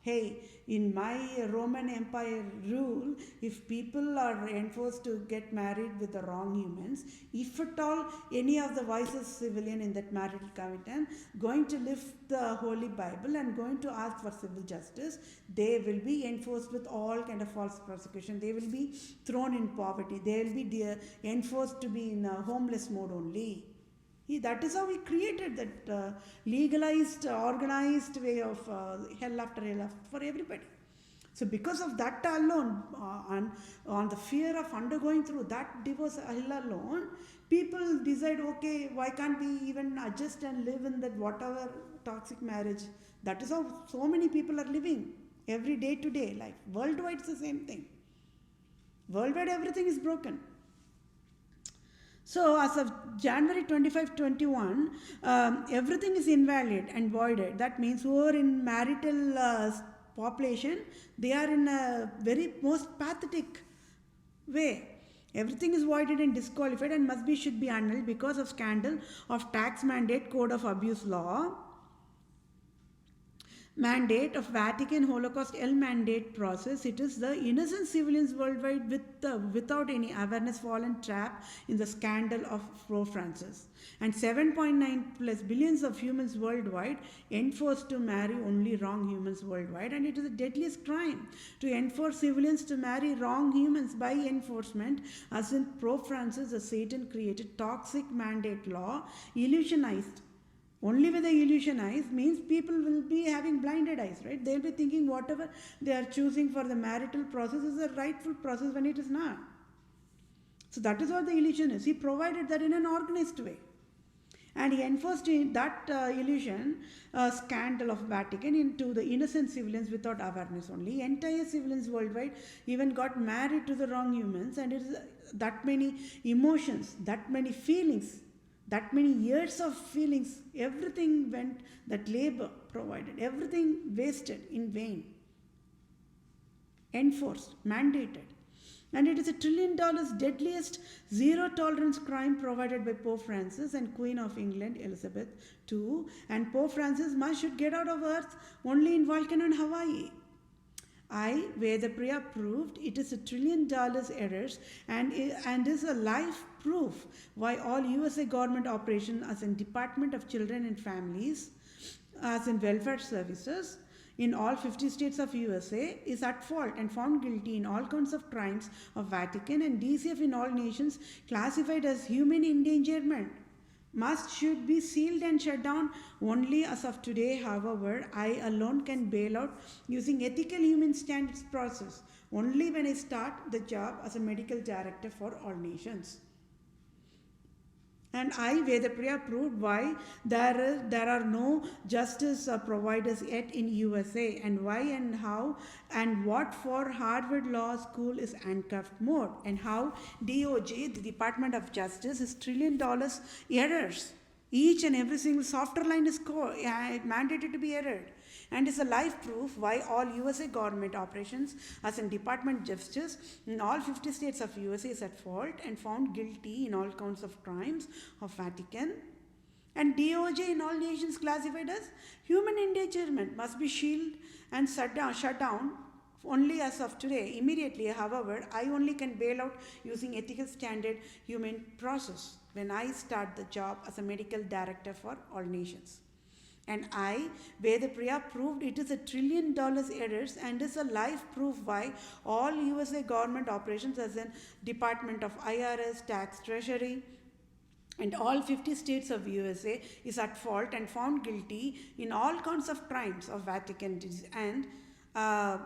S1: Hey, in my Roman Empire rule, if people are enforced to get married with the wrong humans, if at all any of the wisest civilian in that marital commitment going to lift the Holy Bible and going to ask for civil justice, they will be enforced with all kind of false prosecution. They will be thrown in poverty. They will be enforced to be in a homeless mode only. That is how he created that legalized, organized way of hell after hell for everybody. So because of that alone, on the fear of undergoing through that divorce hell alone, people decide, okay, why can't we even adjust and live in that whatever toxic marriage? That is how so many people are living every day-to-day life. Worldwide it's the same thing. Worldwide everything is broken. So, as of January 25, 21, everything is invalid and voided. That means who are in marital population, they are in a very most pathetic way. Everything is voided and disqualified and must be should be annulled because of scandal of tax mandate code of abuse law mandate of Vatican Holocaust L mandate process. It is the innocent civilians worldwide without any awareness fallen trap in the scandal of Pope Francis. And 7.9 plus billions of humans worldwide enforced to marry only wrong humans worldwide. And it is the deadliest crime to enforce civilians to marry wrong humans by enforcement, as in Pope Francis, the Satan created toxic mandate law, illusionized. Only with the illusion eyes means people will be having blinded eyes, right? They'll be thinking whatever they are choosing for the marital process is a rightful process when it is not. So that is what the illusion is. He provided that in an organized way. And he enforced that illusion, scandal of Vatican into the innocent civilians without awareness only. Entire civilians worldwide even got married to the wrong humans, and it is that many emotions, that many feelings, that many years of feelings, everything went, that labor provided, everything wasted in vain, enforced, mandated. And it is $1 trillion deadliest zero tolerance crime provided by Pope Francis and Queen of England Elizabeth II. And Pope Francis should get out of earth only in Volcano and Hawaii. Vedapriya proved it is $1 trillion errors and is a life proof why all USA government operation as in Department of Children and Families, as in welfare services, in all 50 states of USA is at fault and found guilty in all counts of crimes of Vatican, and DCF in all nations classified as human endangerment should be sealed and shut down only as of today. However, I alone can bail out using ethical human standards process only when I start the job as a medical director for all nations. And Vedapriya proved why there are no justice providers yet in USA, and why and how and what for Harvard Law School is handcuffed mode, and how DOJ, the Department of Justice, is $1 trillion errors. Each and every single software line is mandated to be errored. And is a live proof why all USA government operations as in Department of Justice in all 50 states of USA is at fault and found guilty in all counts of crimes of Vatican. And DOJ in all nations classified as human endangerment must be shielded and shut down only as of today, immediately. However, I only can bail out using ethical standard human process when I start the job as a medical director for all nations. And Vedapriya proved it is $1 trillion errors and is a live proof why all USA government operations as in Department of IRS, Tax, Treasury, and all 50 states of USA is at fault and found guilty in all counts of crimes of Vatican and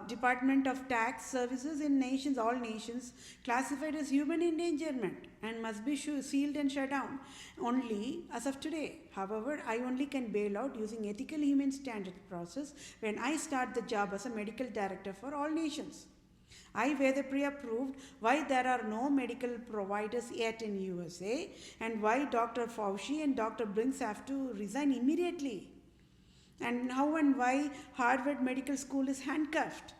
S1: Department of Tax Services in nations, all nations, classified as human endangerment and must be sealed and shut down only as of today. However, I only can bail out using ethical human standard process when I start the job as a medical director for all nations. Vedapriya proved why there are no medical providers yet in USA and why Dr. Fauci and Dr. Brinks have to resign immediately. And how and why Harvard Medical School is handcuffed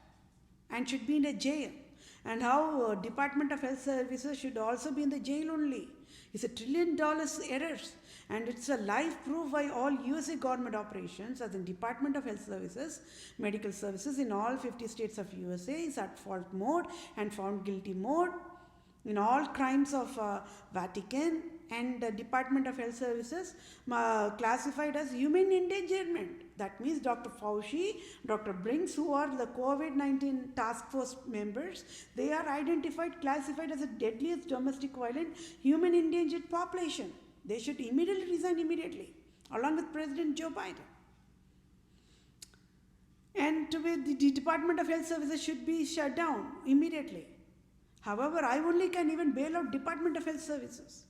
S1: and should be in a jail. And how Department of Health Services should also be in the jail only. It's $1 trillion errors. And it's a live proof why all USA government operations as in Department of Health Services, Medical Services in all 50 states of USA is at fault mode and found guilty mode in all crimes of Vatican and the Department of Health Services classified as human endangerment. That means Dr. Fauci, Dr. Brinks, who are the COVID-19 task force members, they are identified, classified as the deadliest domestic violent human endangered population. They should immediately resign immediately, along with President Joe Biden. And the Department of Health Services should be shut down immediately. However, I only can even bail out Department of Health Services.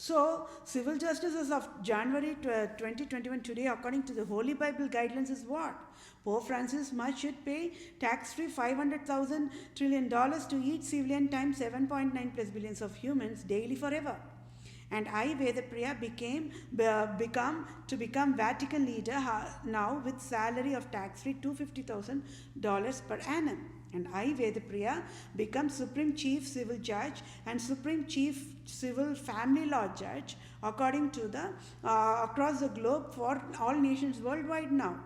S1: So, civil justice as of January 2021 today, according to the Holy Bible guidelines, is what? Pope Francis should pay tax-free $500,000 trillion to each civilian times 7.9 plus billions of humans daily forever. And I, Vedapriya, become Vatican leader now with salary of tax-free $250,000 per annum. And I, Vedapriya, become Supreme Chief Civil Judge and Supreme Chief Civil Family Law Judge according to the across the globe for all nations worldwide now.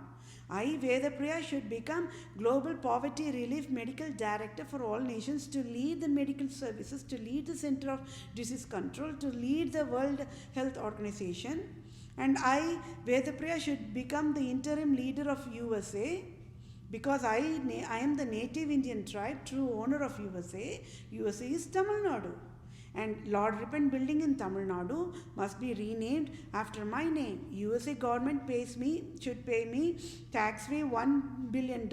S1: I, Vedapriya, should become Global Poverty Relief Medical Director for all nations to lead the medical services, to lead the Center of Disease Control, to lead the World Health Organization. And I, Vedapriya, should become the interim leader of USA because I am the native Indian tribe, true owner of USA. USA is Tamil Nadu. And Lord Ripon building in Tamil Nadu must be renamed after my name. USA government should pay me tax-free $1 billion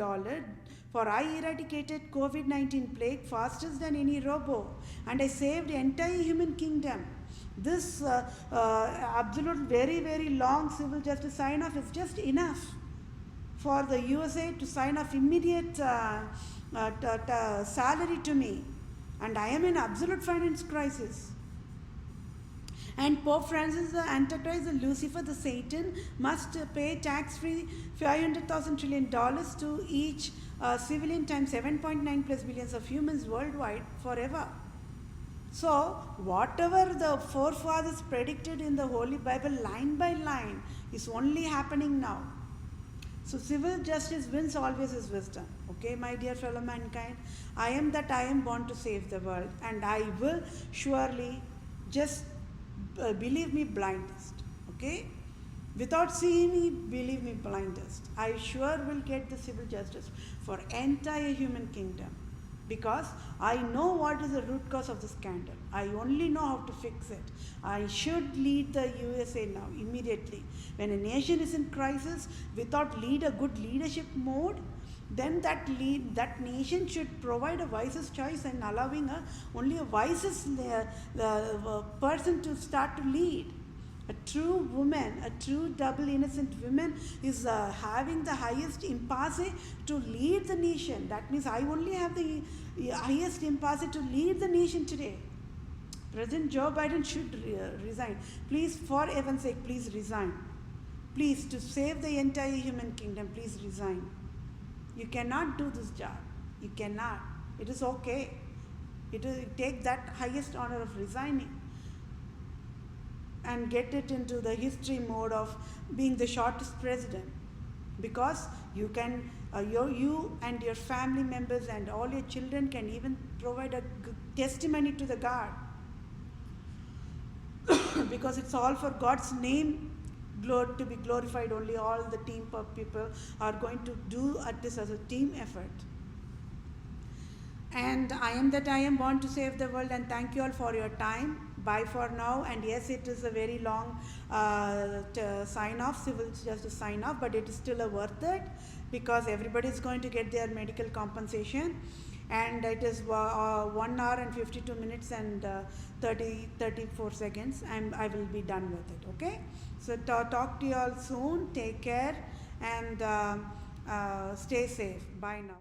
S1: for I eradicated COVID-19 plague faster than any robo and I saved the entire human kingdom. This absolute very, very long civil justice sign-off is just enough for the USA to sign off immediate salary to me. And I am in absolute finance crisis. And Pope Francis, the Antichrist, the Lucifer, the Satan, must pay tax-free $500,000 trillion to each civilian times 7.9 plus billions of humans worldwide forever. So, whatever the forefathers predicted in the Holy Bible line by line is only happening now. So civil justice wins always is wisdom. Okay, my dear fellow mankind, I am that I am born to save the world, and I will surely just believe me blindest. Okay, without seeing me, believe me blindest. I sure will get the civil justice for entire human kingdom because I know what is the root cause of the scandal. I only know how to fix it. I should lead the USA now, immediately. When a nation is in crisis, without a good leadership mode, then that nation should provide a wisest choice and allowing only a wisest person to start to lead. A true woman, a true double innocent woman is having the highest impasse to lead the nation. That means I only have the highest impasse to lead the nation today. President Joe Biden should resign. Please, for heaven's sake, please resign. Please, to save the entire human kingdom, please resign. You cannot do this job. You cannot. It is okay. Take that highest honor of resigning and get it into the history mode of being the shortest president, because you can you and your family members and all your children can even provide a testimony to the God because it's all for God's name to be glorified. Only all the team of people are going to do at this as a team effort. And I am that I am born to save the world, and thank you all for your time. Bye for now. And yes, it is a very long sign off, civil justice sign off, but it is still worth it because everybody is going to get their medical compensation. And it is 1 hour and 52 minutes and 34 seconds. I will be done with it. Okay. So talk to you all soon. Take care and stay safe. Bye now.